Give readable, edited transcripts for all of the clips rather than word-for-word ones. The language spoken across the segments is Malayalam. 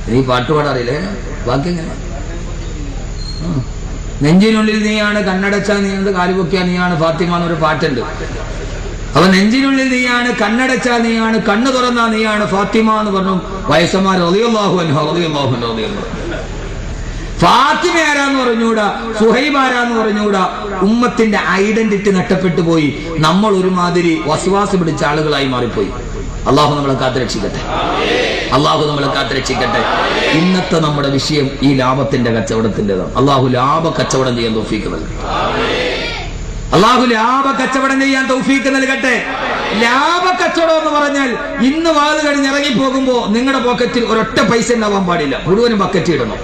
നീ പാട്ടുപാടാറില്ലേ? ബാക്കി എങ്ങനെ? നെഞ്ചിനുള്ളിൽ നീയാണ്, കണ്ണടച്ചാ നീയാണ്, കാലുപൊക്കിയാ നീയാണ് ഫാത്തിമ എന്നൊരു പാട്ടുണ്ട്. അപ്പൊ നെഞ്ചിനുള്ളിൽ നീയാണ്, കണ്ണടച്ചാ നീയാണ്, കണ്ണു തുറന്നാ നീയാണ് ഫാത്തിമ എന്ന് പറഞ്ഞു വയസ്സന്മാർ. റളിയല്ലാഹു അൻഹു റളിയല്ലാഹു അൻഹു റളിയല്ലാഹു. ഫാത്തിമ ആരാന്ന് പറഞ്ഞൂടാ, സുഹൈബ് ആരാന്ന് പറഞ്ഞൂടാ. ഉമ്മത്തിന്റെ ഐഡന്റിറ്റി നഷ്ടപ്പെട്ടു പോയി. നമ്മൾ ഒരുമാതിരി വസ്വാസ് പിടിച്ച ആളുകളായി മാറിപ്പോയി. അള്ളാഹു നമ്മളെ കാത്തുരക്ഷിക്കട്ടെ, അള്ളാഹു നമ്മളെ കാത്തുരക്ഷിക്കട്ടെ. ഇന്നത്തെ നമ്മുടെ വിഷയം ഈ ലാഭത്തിന്റെ കച്ചവടത്തിൻ്റെതാണ്. അള്ളാഹു ലാഭ കച്ചവടം ചെയ്യാൻ തൗഫീക്ക് നൽകട്ടെ. അള്ളാഹു ലാഭ കച്ചവടം ചെയ്യാൻ തൗഫീക്ക് നൽകട്ടെ. ലാഭ കച്ചവടം എന്ന് പറഞ്ഞാൽ ഇന്ന് വാത് കഴിഞ്ഞ് ഇറങ്ങി പോകുമ്പോ നിങ്ങളുടെ പോക്കറ്റിൽ ഒരൊറ്റ പൈസ ഉണ്ടാവാൻ പാടില്ല, മുഴുവനും ബക്കറ്റ് ഇടണം.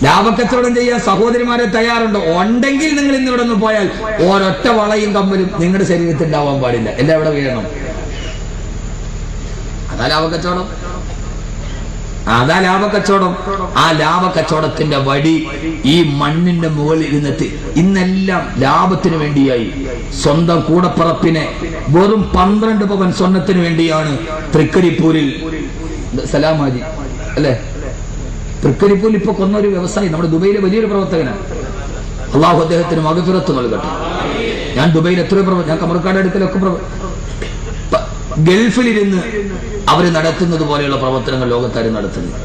ലാഭക്കച്ചവടം ചെയ്യാൻ സഹോദരിമാരെ തയ്യാറുണ്ടോ? ഉണ്ടെങ്കിൽ നിങ്ങൾ ഇന്ന് ഇവിടെ നിന്ന് പോയാൽ ഒരൊറ്റ വളയും കമ്മലും നിങ്ങളുടെ ശരീരത്തിൽ ഉണ്ടാവാൻ പാടില്ല, എല്ലാം ഇവിടെ വീഴണം. അതാ ലാഭക്കച്ചവടം, അതാ ലാഭക്കച്ചവടം. ആ ലാഭക്കച്ചവടത്തിന്റെ വടി ഈ മണ്ണിന്റെ മുകളിൽ ഇരുന്നിട്ട് ഇന്നെല്ലാം ലാഭത്തിന് വേണ്ടിയായി. സ്വന്തം കൂടപ്പറപ്പിനെ വെറും 12 പവൻ സ്വർണത്തിന് വേണ്ടിയാണ് തൃക്കരിപ്പൂരിൽ സലാമാജി അല്ലെ, തൃക്കരിപ്പൂരിൽ ഇപ്പൊ കൊന്നൊരു വ്യവസായി, നമ്മുടെ ദുബൈയിലെ വലിയൊരു പ്രവർത്തകനാണ്. അള്ളാഹു അദ്ദേഹത്തിന് മഗ്ഫിറത്ത് നൽകട്ടെ. ഞാൻ ദുബൈയിൽ എത്രയോ ഞാൻ കമർക്കാട് അടുക്കലൊക്കെ ഗൾഫിലിരുന്ന് അവര് നടത്തുന്നത് പോലെയുള്ള പ്രവർത്തനങ്ങൾ ലോകത്താര് നടത്തുന്നത്.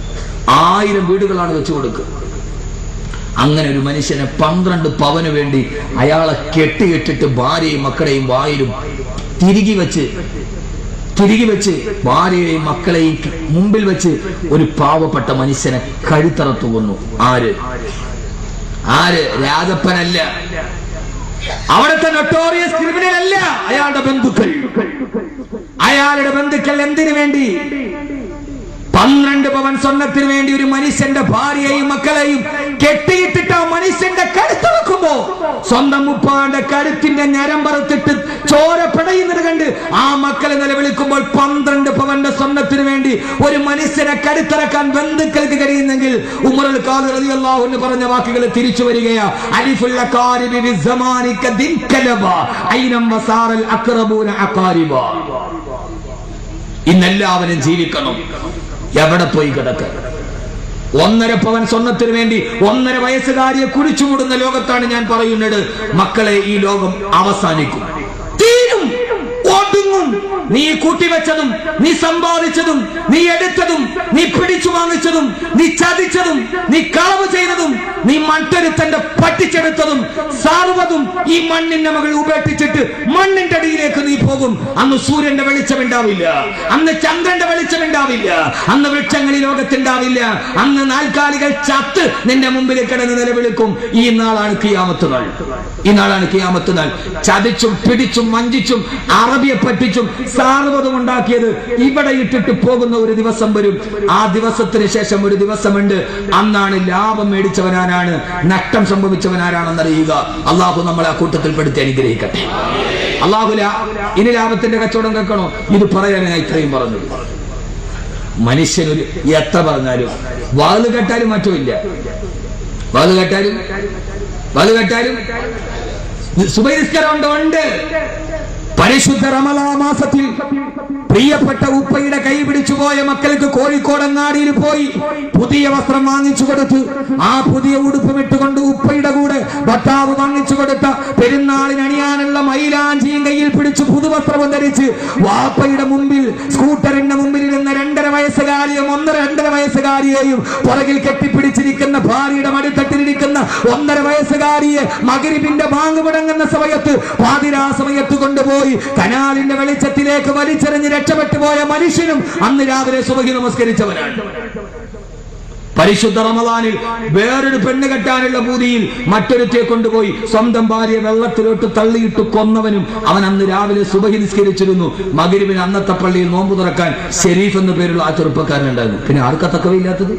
1000 വീടുകളാണ് വെച്ചു കൊടുക്കുക. അങ്ങനെ ഒരു മനുഷ്യനെ 12 പവന് വേണ്ടി അയാളെ കെട്ടിയിട്ടിട്ട് ഭാര്യയും മക്കളെയും വായിലും തിരികെ വെച്ച് ഭാര്യയെയും മക്കളെയും മുമ്പിൽ വെച്ച് ഒരു പാവപ്പെട്ട മനുഷ്യനെ കഴുത്തറത്തു കൊന്നു. ആര്? രാജപ്പനല്ല, അവിടുത്തെ നൊട്ടോറിയസ് ക്രിമിനൽ അല്ല, അയാളുടെ ബന്ധുക്കൾ. അയാളുടെ ബന്ധുക്കൾ എന്തിനു വേണ്ടി? 12 പവൻ സ്വർണത്തിന് വേണ്ടി ഒരു മനുഷ്യന്റെ ഭാര്യയെയും മക്കളെയും കെട്ടിയിട്ടിട്ട് ആ മനുഷ്യന്റെ കഴുത്ത് വെക്കുമ്പോ സ്വന്തം ഉപ്പാന്റെ കഴുത്തിന്റെ ഞരമ്പറത്തിട്ട് ചോര പിടയുന്നത് കണ്ട് ആ മക്കളെ നിലവിളിക്കുമ്പോൾ 12 പവന്റെ സ്വർണത്തിന് വേണ്ടി ഒരു മനുഷ്യനെ കഴുത്തിറക്കാൻ ബന്ധുക്കൾക്ക് കഴിയുന്നെങ്കിൽ ഉമറുൽ ഖാദി റളിയല്ലാഹു അൻഹു പറഞ്ഞ വാക്കുകൾ തിരിച്ചു വരികയാ. അലിഫുൽ അഖാരിബി ബിസ്സമാനിക ദിൻകലബ ഐനം വസാറൽ അഖറബൂന അഖാരിബ. ഇന്നെല്ലാവരും ജീവിക്കണം. എവിടെ പോയി കിടക്ക? 1.5 പവൻ സ്വർണത്തിന് വേണ്ടി 1.5 വയസ്സുകാരിയെ കുഴിച്ചുമൂടുന്ന ലോകത്താണ് ഞാൻ പറയുന്നത്. മക്കളെ, ഈ ലോകം അവസാനിക്കും, തീരും, ഒടുങ്ങും. നീ കൂട്ടിവെച്ചതും നീ സമ്പാദിച്ചതും നീ എടുത്തതും നീ പിടിച്ചു വാങ്ങിച്ചതും നീ ചതിച്ചതും നീ കളവ് ചെയ്തതും നീ മറ്റൊരുത്തന്റെ പറ്റിച്ചെടുത്തതും സർവ്വതും ഈ മണ്ണിന്റെ മകൾ ഉപേക്ഷിച്ചിട്ട് മണ്ണിന്റെ അടിയിലേക്ക് നീ പോകും. അന്ന് സൂര്യന്റെ വെളിച്ചമുണ്ടാവില്ല, അന്ന് ചന്ദ്രന്റെ വെളിച്ചമുണ്ടാവില്ല, അന്ന് വൃക്ഷങ്ങൾ ഈ ലോകത്തുണ്ടാവില്ല, അന്ന് നാൽക്കാലികൾ ചത്ത് നിന്റെ മുമ്പിൽ കിടന്ന് നിലവിളിക്കും. ഈ നാളാണ് ഖിയാമത്ത് നാൾ. ഈ നാളാണ് ഖിയാമത്ത് നാൾ. ചതിച്ചും പിടിച്ചും വഞ്ചിച്ചും അറബിയെ പറ്റിച്ചും സർവ്വതും ഉണ്ടാക്കിയത് ഇവിടെ ഇട്ടിട്ട് പോകുന്ന ഒരു ദിവസം വരും. ആ ദിവസത്തിന് ശേഷം ഒരു ദിവസമുണ്ട്. അന്നാണ് ലാഭം മേടിച്ചവനാരാണ്, നഷ്ടം സംഭവിച്ചവനാരാണെന്ന് അറിയുക. അള്ളാഹു നമ്മളെ ആ കൂട്ടത്തിൽ പെടുത്തി അനുഗ്രഹിക്കട്ടെ. അള്ളാഹു ഇനി ലാഭത്തിന്റെ കച്ചവടം കേൾക്കണോ? ഇത് പറയാനായി ഇത്രയും പറഞ്ഞു. മനുഷ്യനൊരു എത്ര പറഞ്ഞാലും വാല് കേട്ടാലും മറ്റുമില്ല, വാല് കേട്ടാലും സുബഹി നിസ്കാരം ഉണ്ട്. പരിശുദ്ധ റമളാൻ മാസത്തിൽ പ്രിയപ്പെട്ട ഉപ്പയുടെ കൈ പിടിച്ചു പോയ മക്കൾക്ക് കോഴിക്കോട് അങ്ങാടിയിൽ പോയി പുതിയ വസ്ത്രം വാങ്ങിച്ചു കൊടുത്തു. ആ പുതിയ ഉടുപ്പ് ഇട്ടുകൊണ്ട് ഉപ്പയുടെ കൂടെ ഭർത്താവ് വാങ്ങിച്ചു കൊടുത്ത പെരുന്നാളിന് അണിയാനുള്ള മൈലാഞ്ചിയും കയ്യിൽ പിടിച്ചു പുതുവസ്ത്രവും ധരിച്ച് വാപ്പയുടെ മുമ്പിൽ സ്കൂട്ടറിന്റെ മുമ്പിൽ ഇരുന്ന 2.5 വയസ്സുകാരിയും 1.5 വയസ്സുകാരിയെയും പുറകിൽ കെട്ടിപ്പിടിച്ചിരിക്കുന്ന ഭാര്യയുടെ മടിത്തട്ടിലിരിക്കുന്ന 1.5 വയസ്സുകാരിയെ മഗ്‌രിബിന്റെ ബാങ്ക് മുടങ്ങുന്ന സമയത്ത് പാതിരാ സമയത്ത് കൊണ്ടുപോയി കനാലിന്റെ വെളിച്ചത്തിലേക്ക് വലിച്ചെറിഞ്ഞ് രക്ഷപ്പെട്ടു പോയ മനുഷ്യനും അന്ന് രാവിലെ സുബഹി നമസ്കരിച്ചവനാണ്. പരിശുദ്ധ റമളാനിൽ വേറൊരു പെണ്ണ് കെട്ടാനുള്ള പൂതിയിൽ മറ്റൊരുത്തെ കൊണ്ടുപോയി സ്വന്തം ഭാര്യയെ വെള്ളത്തിലോട്ട് തള്ളിയിട്ട് കൊന്നവനും അവൻ അന്ന് രാവിലെ സുബഹി നിസ്കരിച്ചിരുന്നു. മഗ്‌രിബിന് അന്നത്തെ പള്ളിയിൽ നോമ്പ് തുറക്കാൻ ഷെരീഫ് എന്ന പേരുള്ള ആ ചെറുപ്പക്കാരനുണ്ടായിരുന്നു. പിന്നെ ആർക്കാ തക്കവയില്ലാത്തത്?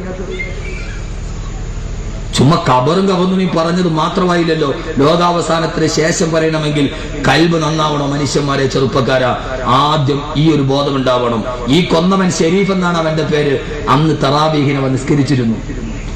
ചുമ്മാ കബറും കവന്നും നീ പറഞ്ഞത് മാത്രമായില്ലല്ലോ. ലോകാവസാനത്തിന് ശേഷം പറയണമെങ്കിൽ കൽബ് നന്നാവണം. മനുഷ്യന്മാരെ, ചെറുപ്പക്കാരാ, ആദ്യം ഈ ഒരു ബോധം ഉണ്ടാവണം. ഈ കൊന്നവൻ ഷെരീഫ് എന്നാണ് അവന്റെ പേര്. അന്ന് തറാവീഹിനെ അവൻ നിസ്കരിച്ചിരുന്നു.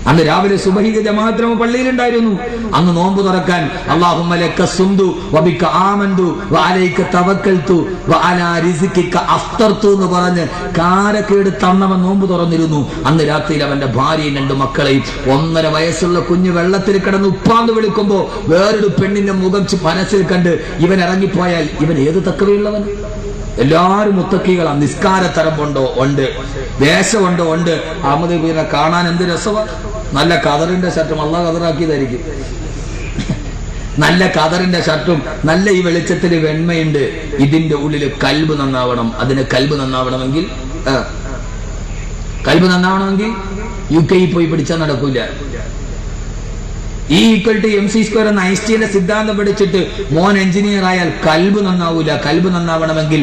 അന്ന് രാവിലെ സുബഹിക്ക് ജമാഅത്ത് പള്ളിയിലുണ്ടായിരുന്നു. അന്ന് നോമ്പ് തുറക്കാൻ അല്ലാഹുമ്മ ലക സുംദു വബിക ആമന്തു വഅലൈക തവക്കൽതു വഅലാ റിസ്ഖിക അഫ്തർതു എന്ന് പറഞ്ഞ് കാരക്കേട് തന്നവൻ നോമ്പ് തുറന്നിരുന്നു. അന്ന് രാത്രിയിൽ അവന്റെ ഭാര്യയും 2 മക്കളെയും 1.5 വയസ്സുള്ള കുഞ്ഞ് വെള്ളത്തിൽ കിടന്ന് ഉപ്പാന്ന് വിളിക്കുമ്പോ വേറൊരു പെണ്ണിന്റെ മുഖം മനസ്സിൽ കണ്ട് ഇവൻ ഇറങ്ങിപ്പോയാൽ ഇവൻ ഏത് തക്കവയുള്ളവൻ? എല്ലാരും മുത്തക്കികളാണ്. നിസ്കാര തരമ്പുണ്ടോ? ഉണ്ട്. വേഷമുണ്ടോ? ഉണ്ട്. അഹമ്മദ് ബീനെ കാണാൻ എന്ത് രസമാണ്. നല്ല കതറിന്റെ ഷർട്ടും അള്ളാഹ് കതറാക്കിയതായിരിക്കും. നല്ല കതറിന്റെ ഷർട്ടും നല്ല ഈ വെളിച്ചത്തിൽ വെണ്മയുണ്ട്. ഇതിന്റെ ഉള്ളിൽ കൽബ് നന്നാവണം. അതിന് കൽബ് നന്നാവണമെങ്കിൽ UK പോയി പിടിച്ചാൽ നടക്കൂല. E=mc² എന്ന ഐൻസ്റ്റീന്റെ സിദ്ധാന്തം പഠിച്ചിട്ട് മോൻ എഞ്ചിനീയർ ആയാൽ കൽബ് നന്നാവൂല. കൽബ് നന്നാവണമെങ്കിൽ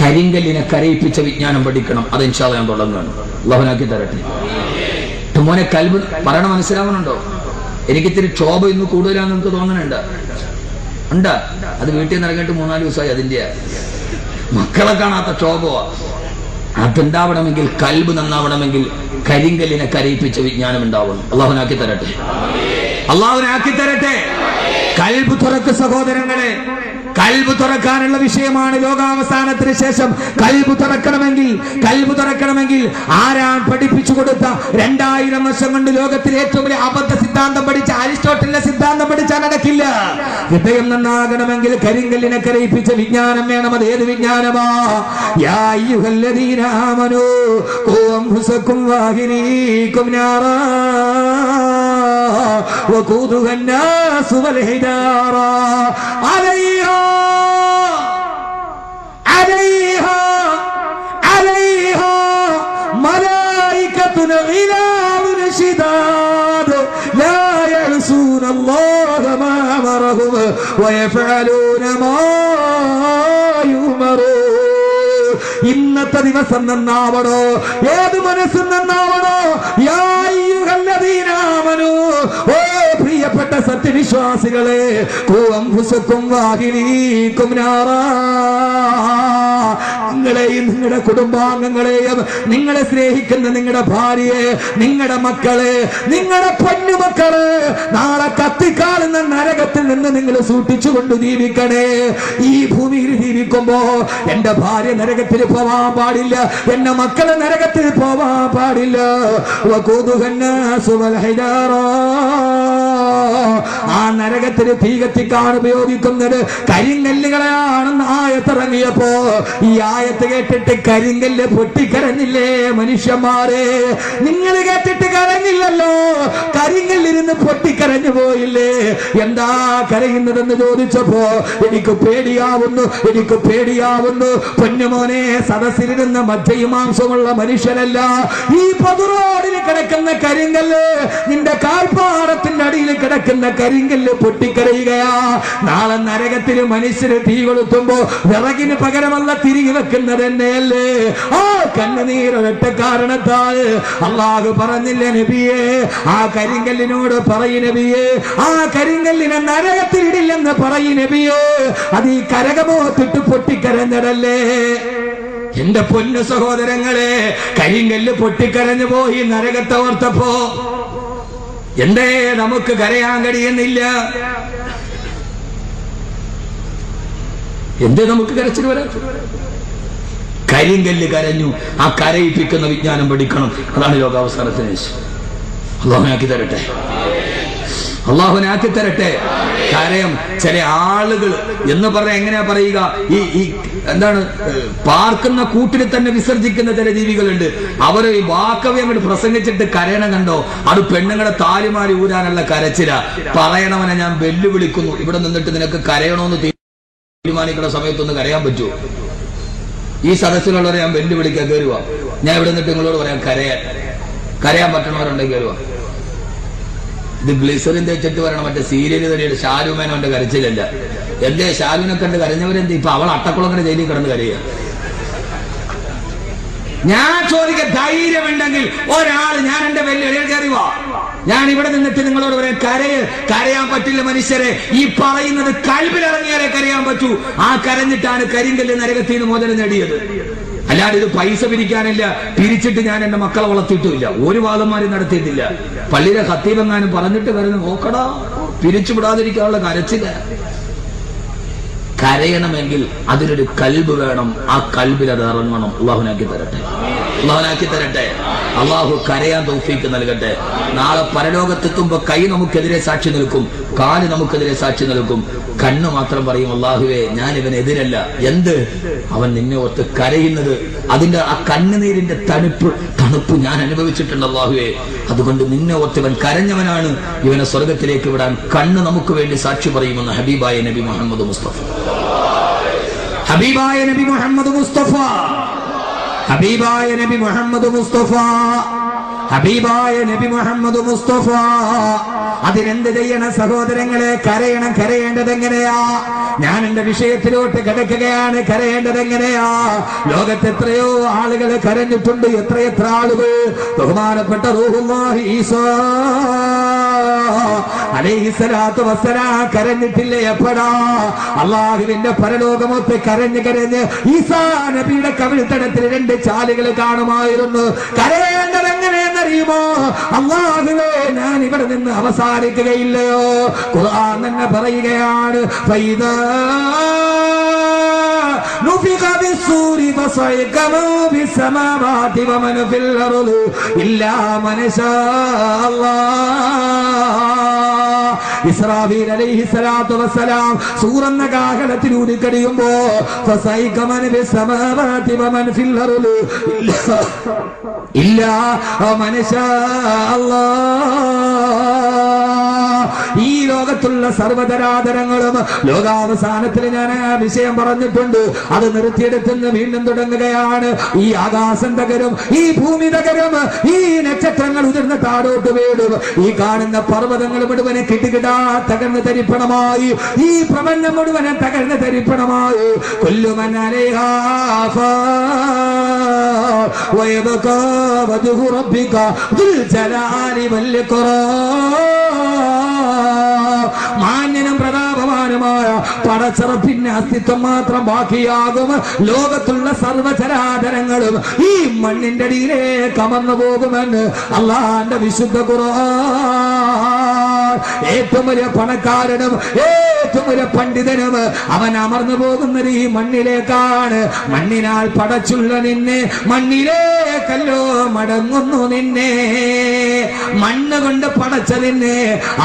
കരിങ്കല്ലിനെ കരയിപ്പിച്ച വിജ്ഞാനം പഠിക്കണം. അത് ഇൻഷാ അല്ലാഹ് ഞാൻ തുടങ്ങുകയാണ്. അല്ലാഹുനാക്കി തരട്ടെ. മോനെ കൽബ് പറയണ മനസ്സിലാവണുണ്ടോ? എനിക്കിത്തിരി ക്ഷോഭ ഇന്ന് കൂടുതലാന്ന് നിങ്ങൾക്ക് തോന്നണുണ്ട്? ഉണ്ടാ? അത് വീട്ടിൽ നിന്ന് ഇറങ്ങിയിട്ട് 3-4 ദിവസമായി. അതിന്റെ മക്കളെ കാണാത്ത ക്ഷോഭമാ. അതുണ്ടാവണമെങ്കിൽ കൽബ് നന്നാവണമെങ്കിൽ കരിങ്കല്ലിനെ കരയിപ്പിച്ച വിജ്ഞാനം ഉണ്ടാവണം. അല്ലാഹുനാക്കി തരട്ടെ. അല്ലാഹുനാക്കി തരട്ടെ. കൽബ് തുറക്ക് സഹോദരങ്ങളെ. കൽബ് തുറക്കാനുള്ള വിഷയമാണ് ലോകാവസാനത്തിന് ശേഷം. കൽബ് തുറക്കണമെങ്കിൽ ആരാണ് പഠിപ്പിച്ചു കൊടുത്ത 2000 വർഷം കൊണ്ട് ലോകത്തിലെ ഏറ്റവും വലിയ അബദ്ധ സിദ്ധാന്തം പഠിച്ച അരിസ്റ്റോട്ടലിന്റെ സിദ്ധാന്തം പഠിച്ചാൽ നടക്കില്ല. ഹൃദയം നന്നാകണമെങ്കിൽ കരിങ്കല്ലിനെ കരയിപ്പിച്ച വിജ്ഞാനം വേണം. അത് ഏത് വിജ്ഞാനമാ? യാ അയ്യുഹല്ലദീന ആമനൂ ഖൂ അൻഫുസകും വഅഹ്ലീകും നാറാ വഖൂദുഹാ അന്നാസു വൽ ഹിജാറാ അലൈഹാ മലായികത്തുൻ ഗിലാദുൻ ശിദാദ് ലാ യഅ്സൂന അല്ലാഹ മാ അമറഹും വയഫഅലൂന മാ യുമറൂൻ. ഇന്നത്തെ ദിവസം നന്നാവണോ? ഏത് മനസ്സും നന്നാവണോ? യാ അയ്യുഹല്ലദീന ആമനൂ, ഓ പ്രിയപ്പെട്ട സത്യവിശ്വാസികളെ, ഖൂ അൻഫുസകും വഅഹ്ലീകും നാറാ. നിങ്ങളെയും നിങ്ങളുടെ കുടുംബാംഗങ്ങളെയും നിങ്ങളെ സ്നേഹിക്കുന്ന നിങ്ങളുടെ ഭാര്യയെ, നിങ്ങളുടെ മക്കളെ, നിങ്ങളുടെ പൊന്നുമക്കളെ നാളെ കത്തിക്കാളുന്ന നരകത്തിൽ നിന്ന് നിങ്ങൾ സൂക്ഷിച്ചുകൊണ്ട് ജീവിക്കണേ. ഈ ഭൂമിയിൽ ജീവിക്കുമ്പോ എന്റെ ഭാര്യ നരകത്തിൽ പോവാൻ പാടില്ല, എന്റെ മക്കളെ നരകത്തിൽ പോവാൻ പാടില്ല. ആ നരകത്തിൽ തീ കത്തിക്കാൻ ഉപയോഗിക്കുന്നത് കരിങ്കല്ലുകളെയാണെന്ന് ആയത്തിറങ്ങിയപ്പോ ഈ ആയത്ത് കേട്ടിട്ട് കരിങ്കല്ല് പൊട്ടിക്കരഞ്ഞില്ലേ മനുഷ്യന്മാരെ? നിങ്ങൾ കേട്ടിട്ട് കരഞ്ഞില്ലല്ലോ, കരിങ്കല്ലിരുന്ന് പൊട്ടിക്കരഞ്ഞു പോയില്ലേ? എന്താ കരയുന്നതെന്ന് ചോദിച്ചപ്പോ എനിക്ക് പേടിയാവുന്നു. പൊന്നുമോനെ, സദസ്സിലിരുന്ന മജ്ജയും മാംസമുള്ള മനുഷ്യരല്ല, ഈ പൊതുറോഡിൽ കിടക്കുന്ന കരിങ്കല്ല്, നിന്റെ കാൽപ്പാടത്തിന്റെ അടിയിൽ കിടക്കുന്ന കരിങ്കല്ല് പൊട്ടിക്കരയുകയാ. നാളെ നരകത്തിൽ മനുഷ്യര് തീ കൊളുത്തുമ്പോ വിറകിന് പകരമല്ല തിരികെ വെക്കുന്നത് തന്നെയല്ലേ? ആ കണ്ണുനീരൊറ്റ കാരണത്താൽ അല്ലാഹു പറഞ്ഞില്ല നബിയെ, ആ കരിങ്കല്ലിനോട് പറയും നബിയെ, ആ കരിങ്കല്ലിനെ നരകത്തിലിടില്ലെന്ന് പറയും നബിയെ. അത് ഈ കരകമോത്തിട്ട് പൊട്ടിക്കരഞ്ഞതല്ലേ? എന്റെ പൊന്നു സഹോദരങ്ങളെ, കരിങ്കല്ല് പൊട്ടിക്കരഞ്ഞു പോയി നരകത്തെ ഓർത്തപ്പോ എന്തേ നമുക്ക് കരയാൻ കഴിയുന്നില്ല? എന്തേ നമുക്ക് കരച്ചിൽ വരാം? കരിങ്കല്ല് കരഞ്ഞു. ആ കരയിപ്പിക്കുന്ന വിജ്ഞാനം പഠിക്കണം. അതാണ് ലോകാവസാനത്തിന് ശേഷം. അല്ലാഹുനാക്കി തരട്ടെ. കാര്യം ചില ആളുകൾ എന്ന് പറഞ്ഞാൽ എങ്ങനെയാ പറയുക, ഈ എന്താണ് പാർക്കുന്ന കൂട്ടിൽ തന്നെ വിസർജിക്കുന്ന ചില ജീവികളുണ്ട്. അവർ ഈ വാക്കവി അങ്ങോട്ട് പ്രസംഗിച്ചിട്ട് കരയണം കണ്ടോ? അത് പെണ്ണുങ്ങളെ താലിമാരി ഊരാനുള്ള കരച്ചില. പറയണവനെ ഞാൻ വെല്ലുവിളിക്കുന്നു, ഇവിടെ നിന്നിട്ട് നിനക്ക് കരയണോന്ന് തീരുമാനിക്കുന്ന സമയത്തൊന്ന് കരയാൻ പറ്റുമോ? ഈ സദസ്സിലുള്ളവരെ ഞാൻ വെല്ലുവിളിക്കാൻ കയറുക. ഞാൻ ഇവിടെ നിന്നിട്ട് നിങ്ങളോട് പറയാം കരയാൻ പറ്റണവരുണ്ടെങ്കിൽ കയറുക. ഇത് ഗ്ലിസറിൻ തേച്ചിട്ട് വരണം. മറ്റേ സീരിയൽ തന്നെയാണ് ഷാരൂഖാനോന്റെ കരച്ചിലല്ല. എന്തേ ഷാരൂഖിനെ കണ്ട് കരഞ്ഞവരെന്ത് ഇപ്പൊ അവൾ അട്ടക്കുളങ്ങനെ ജയിലിൽ കിടന്ന് കരയുക? ഞാൻ ചോദിക്ക, ധൈര്യമുണ്ടെങ്കിൽ ഒരാൾ, ഞാൻ എന്റെ വെല്ലുവിളിയിൽ കയറിവാ, ഞാൻ ഇവിടെ നിന്നിട്ട് നിങ്ങളോട് പറയാം കരയാൻ പറ്റില്ല മനുഷ്യരെ. ഈ പറയുന്നത് കൽബിലിറങ്ങിയാലേ കരയാൻ പറ്റൂ. ആ കരഞ്ഞിട്ടാണ് കരിങ്കല്ല് നരകത്തിൽ നിന്ന് മോചനം നേടിയത്. അല്ല അല്ലാണ്ട് ഇത് പൈസ പിരിക്കാനില്ല, പിരിച്ചിട്ട് ഞാൻ എന്റെ മക്കളെ വളർത്തിയിട്ടുമില്ല, ഒരു വാദന്മാരും നടത്തിയിട്ടില്ല. പള്ളിയിലെ ഖത്തീബെങ്ങാനും പറഞ്ഞിട്ട് വരുന്ന നോക്കടാ, പിരിച്ചു വിടാതിരിക്കാനുള്ള കരച്ചില്ല. കരയണമെങ്കിൽ അതിനൊരു കൽബ് വേണം, ആ കൽബിൽ അത് ഇറങ്ങണം. അള്ളാഹുനാക്കി തരട്ടെ, അള്ളാഹുനാക്കി തരട്ടെ. അള്ളാഹു കരയാൻ തൗഫീക്ക് നൽകട്ടെ. നാളെ പരലോകത്തെത്തുമ്പോ കൈ നമുക്കെതിരെ സാക്ഷി നിൽക്കും, കാല് നമുക്കെതിരെ സാക്ഷി നിൽക്കും, കണ്ണ് മാത്രം പറയും അള്ളാഹുവേ ഞാൻ ഇവനെതിരല്ല. എന്ത്? അവൻ നിന്നെ ഓർത്ത് കരയുന്നത്, അതിന്റെ ആ കണ്ണുനീരിന്റെ തണുപ്പ് ഞാൻ അനുഭവിച്ചിട്ടുണ്ട് അള്ളാഹുവേ. അതുകൊണ്ട് നിന്നെ ഓർത്ത് ഇവൻ കരഞ്ഞവനാണ്, ഇവനെ സ്വർഗത്തിലേക്ക് വിടാൻ കണ്ണ് നമുക്ക് വേണ്ടി സാക്ഷി പറയുമെന്ന് ഹബീബായ നബി മുഹമ്മദ് മുസ്തഫ. ഹബീബായ നബി മുഹമ്മദ് മുസ്തഫ, ഹബീബായ നബി മുഹമ്മദ് മുസ്തഫ, ഹബീബായ നബി മുഹമ്മദ് മുസ്തഫ. അതിനെന്ത് ചെയ്യണം സഹോദരങ്ങളെ? കരയണം. കരയേണ്ടത് എങ്ങനെയാ? ഞാൻ എന്റെ വിഷയത്തിലോട്ട് കിടക്കുകയാണ്. കരയേണ്ടത് എങ്ങനെയാ? ലോകത്ത് എത്രയോ ആളുകൾ കരഞ്ഞിട്ടുണ്ട്, എത്രയെത്ര ആളുകൾ. ബഹുമാനപ്പെട്ട റൂഹുല്ലാഹി ഈസാ അലൈഹിസ്സലാത്തു വസ്സലാം കരഞ്ഞിട്ടില്ലേ? എപ്പോഴാ? അള്ളാഹുവിന്റെ പരലോകമൊത്ത് കരഞ്ഞ് കരഞ്ഞ് ഈസാ നബിയുടെ കവിൾത്തടത്തിൽ 2 ചാലുകൾ കാണുമായിരുന്നു. കരയേണ്ടത് എങ്ങനെയെന്നറിയുമോ? അള്ളാഹുവേ ഞാൻ ഇവിടെ നിന്ന് അവസാനിക്കുകയില്ലയോ? ഖുർആൻ തന്നെ പറയുകയാണ്, ഫൈദാ نفخ بالصور فصعق من في السماوات ومن في الأرض إلا من شاء الله. ഇസ്രാഫീൽ അലൈഹിസ്സലാത്തു വസ്സലാം സൂറന്ന കാഹളത്തിലൂടെ കഴിയുമ്പോ ഫസൈക മൻ ഫിസ്സമാവാതി വമൻ ഫിൽ അർളി ഇല്ലാ മൻ ശാ അല്ലാഹ്. ഈ ലോകത്തുള്ള സർവ്വതരാധരങ്ങളും ലോകാവസാനത്തിൽ ഞാൻ ആ വിഷയം പറഞ്ഞിട്ടുണ്ട്. അത് നിർത്തിയെടുത്തുനിന്ന് വീണ്ടും തുടങ്ങുകയാണ്. ഈ ആകാശം തകരും, ഈ ഭൂമി തകരും, ഈ നക്ഷത്രങ്ങൾ ഉതിർന്ന് താഴോട്ട് വീടും, ഈ കാണുന്ന പർവ്വതങ്ങൾ മുഴുവനെ കിട്ടുകിടാ തകർന്ന് തരിപ്പണമായി, ഈ പ്രപഞ്ചം മുഴുവനെ തകർന്ന് തരിപ്പണമായി. കൊല്ലുമൻ അലൈഹാ വയബ്കാ വജ്ഹു റബ്ബിക ദുൽ ജലാലി വൽ ഇക്റാം. മാന്യനും പ്രതാപവാനുമായ പടച്ചറപ്പിന്റെ അസ്തിത്വം മാത്രം ബാക്കിയാകും. ലോകത്തുള്ള സർവ്വചരാചരങ്ങളും ഈ മണ്ണിന്റെ അടിയിലേക്ക് അമർന്നു പോകുമെന്ന് അള്ളാന്റെ വിശുദ്ധ ഖുർആൻ. ഏറ്റവും വലിയ പണക്കാരനും ഏറ്റവും വലിയ പണ്ഡിതനും അവൻ അമർന്നു പോകുന്നത് ഈ മണ്ണിലേക്കാണ്. മണ്ണിനാൽ പടച്ചുള്ള നിന്നെ മണ്ണിലേക്കല്ലോ മടങ്ങുന്നു നിന്നെ. മണ്ണ് കൊണ്ട് പടച്ച നിന്നെ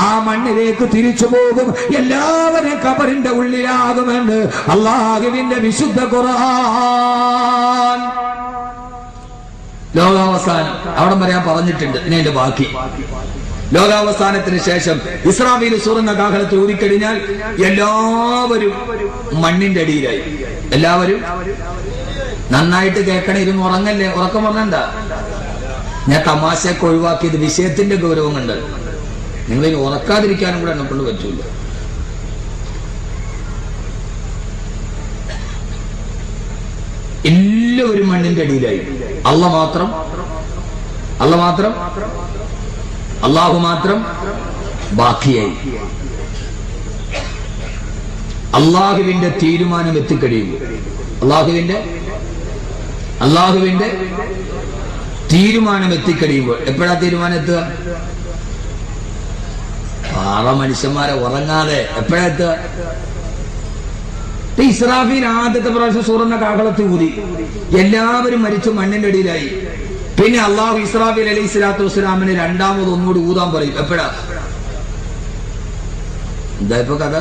ആ മണ്ണിലേക്ക് തിരിച്ചു പോകും. എല്ലാവരും ഖബറിന്റെ ഉള്ളിലാകുമെന്ന് അല്ലാഹുവിന്റെ വിശുദ്ധ ഖുർആൻ. ലോകാവസാനം അവിടെ വരെ ഞാൻ പറഞ്ഞിട്ടുണ്ട്. ഇനി അതിന്റെ ബാക്കി ലോകാവസാനത്തിന് ശേഷം ഇസ്രാഫീൽ സൂറന്ന കാഹളത്തിൽ ഊതിക്കഴിഞ്ഞാൽ എല്ലാവരും മണ്ണിന്റെ അടിയിലായി. എല്ലാവരും നന്നായിട്ട് കേൾക്കണേ, ഇരുന്ന് ഉറങ്ങല്ലേ, ഉറക്കം പറഞ്ഞണ്ട. ഞാൻ തമാശയൊക്കെ ഒഴിവാക്കിയത് വിഷയത്തിന്റെ ഗൗരവം കണ്ട്. നിങ്ങളിനി ഉറക്കാതിരിക്കാനും കൂടെ എന്നെ കൊണ്ട് പറ്റൂല. എല്ലാവരും മണ്ണിന്റെ അടിയിലായി. അള്ളാഹു മാത്രം ബാക്കിയായി. അള്ളാഹുവിന്റെ തീരുമാനം എത്തിക്കഴിയുമ്പോൾ, അള്ളാഹുവിന്റെ തീരുമാനം എത്തിക്കഴിയുമ്പോൾ, എപ്പോഴാ തീരുമാനം എത്തുക? പാറ മനുഷ്യന്മാരെ ഉറങ്ങാതെ എപ്പോഴാ എത്തുക? ഇസ്രാഫീൽ ആദ്യത്തെ പ്രാവശ്യം സൂറന്ന കാഹളത്തിൽ ഊതി, എല്ലാവരും മരിച്ചു, മണ്ണിന്റെ അടിയിലായി. പിന്നെ അള്ളാഹു ഇസ്രാഫീൽ അലൈഹി സ്വലാത്തു വസ്സലാമിന് രണ്ടാമത് ഒന്നുകൂടി ഊതാൻ പറയും. എപ്പോഴാ? എന്താ ഇപ്പൊ കഥ?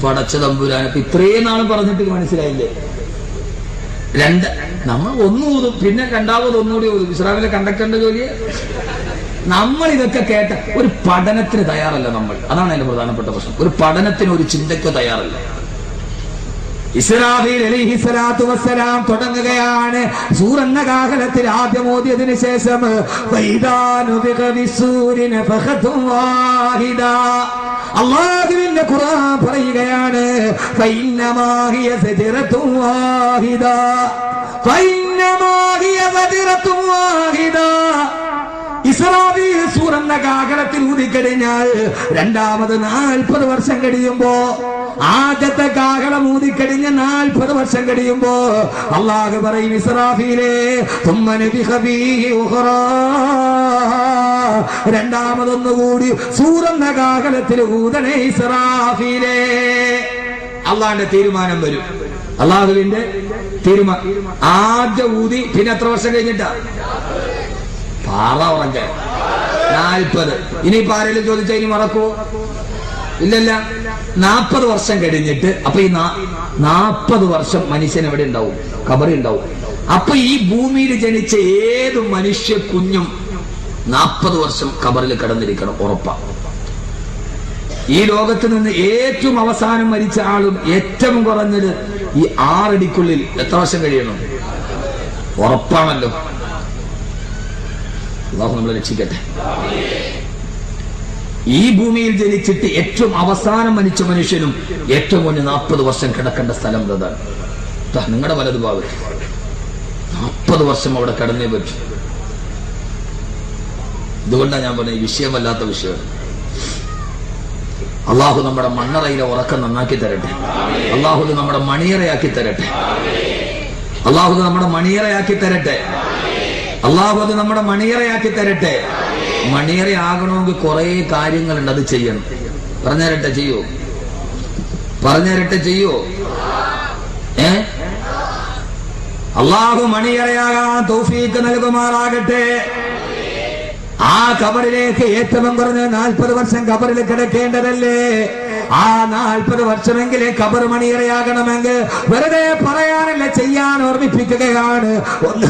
പടച്ച തമ്പുരാനൊക്കെ ഇത്രയും നാളും പറഞ്ഞിട്ട് മനസ്സിലായില്ലേ? നമ്മൾ ഒന്ന് ഊതും, പിന്നെ രണ്ടാമത് ഒന്നുകൂടി ഊതും. ഇസ്രാഫീലെ കണ്ടക്ടറിന്റെ ജോലിയെ നമ്മൾ ഇതൊക്കെ കേട്ട ഒരു പഠനത്തിന് തയ്യാറല്ല നമ്മൾ. അതാണ് അതിന്റെ പ്രധാനപ്പെട്ട പ്രശ്നം. ഒരു പഠനത്തിന്, ഒരു ചിന്തയ്ക്കോ തയ്യാറല്ല. ഇസ്രാഫീൽ അലൈഹിസ്സലാത്തു വസ്സലാം തുടങ്ങുകയാണ്. സൂറന്ന കാഹളത്തിൽ ആദ്യം ഓതിയതിനു ശേഷം അല്ലാഹുവിന്റെ ഖുർആൻ പറയുകയാണ്, ഇസ്രാഫീൽ സൂറെന്ന കാഹളത്തിൽ ഊതിക്കഴിഞ്ഞാൽ രണ്ടാമത് 40 വർഷം കഴിയുമ്പോ, ആദ്യത്തെ കാഹളം ഊതിക്കഴിഞ്ഞ് 40 വർഷം കഴിയുമ്പോ അല്ലാഹു പറയും ഇസ്രാഫീലേ തുമ്മ നഫിഖ ഫീഹി ഉഖറാ, രണ്ടാമതൊന്നുകൂടി സൂറെന്ന കാഹളത്തിൽ ഊതണേ ഇസ്രാഫീലേ. അള്ളാന്റെ തീരുമാനം വരും, അള്ളാഹുവിന്റെ തീരുമാനം. ആദ്യ ഊതി പിന്നെ എത്ര വർഷം കഴിഞ്ഞിട്ടാ? പാറ ഉറങ്ങ 40. ഇനിയിപ്പോ ആരെങ്കിലും ചോദിച്ചാൽ ഇനി മറക്കോ? ഇല്ലല്ല. 40 വർഷം കഴിഞ്ഞിട്ട് അപ്പൊ ഈ 40 വർഷം മനുഷ്യൻ എവിടെ ഉണ്ടാവും? ഖബറിൽ ഉണ്ടാവും. അപ്പൊ ഈ ഭൂമിയിൽ ജനിച്ച ഏത് മനുഷ്യ കുഞ്ഞും 40 വർഷം ഖബറിൽ കിടന്നിരിക്കണം, ഉറപ്പാ. ഈ ലോകത്ത് നിന്ന് ഏറ്റവും അവസാനം മരിച്ച ആളും ഏറ്റവും കുറഞ്ഞത് ഈ 6 അടിക്കുള്ളിൽ എത്ര വർഷം കഴിയണം? ഉറപ്പാണല്ലോ. അല്ലാഹു നമ്മളെ രക്ഷിക്കട്ടെ. ഈ ഭൂമിയിൽ ജനിച്ചിട്ട് ഏറ്റവും അവസാനം മരിച്ച മനുഷ്യനും ഏറ്റവും കുറഞ്ഞ 40 വർഷം കിടക്കേണ്ട സ്ഥലം അതാണ്. നിങ്ങളുടെ വലതു ഭാഗം 40 വർഷം അവിടെ കിടന്നേ പറ്റും. ഇതുകൊണ്ടാണ് ഞാൻ പറഞ്ഞ ഈ വിഷയമല്ലാത്ത വിഷയം. അള്ളാഹു നമ്മുടെ മണ്ണറയിലെ ഉറക്കം നന്നാക്കി തരട്ടെ. അള്ളാഹു നമ്മുടെ മണിയറയാക്കി തരട്ടെ. അള്ളാഹു നമ്മുടെ മണിയറയാക്കി തരട്ടെ. അള്ളാഹു അത് നമ്മുടെ മണിയറയാക്കി തരട്ടെ. മണിയറയാകണമെങ്കിൽ കുറെ കാര്യങ്ങളുണ്ട്, അത് ചെയ്യണം. പറഞ്ഞുതരട്ടെ, ചെയ്യോ? പറഞ്ഞുതരട്ടെ, ചെയ്യോ? അള്ളാഹു മണിയറയാകാൻ തൗഫീഖ് നൽകുമാറാകട്ടെ. ആ ഖബറിലേക്ക് ഏറ്റവും കുറഞ്ഞ 40 വർഷം ഖബറിൽ കിടക്കേണ്ടതല്ലേ? ആ 40 വർഷമെങ്കിലേ ഖബർ മണിയറയാകണമെങ്കിൽ വെറുതെ പറയാനല്ല, ചെയ്യാൻ ഓർമ്മിപ്പിക്കുകയാണ്. ഒന്ന്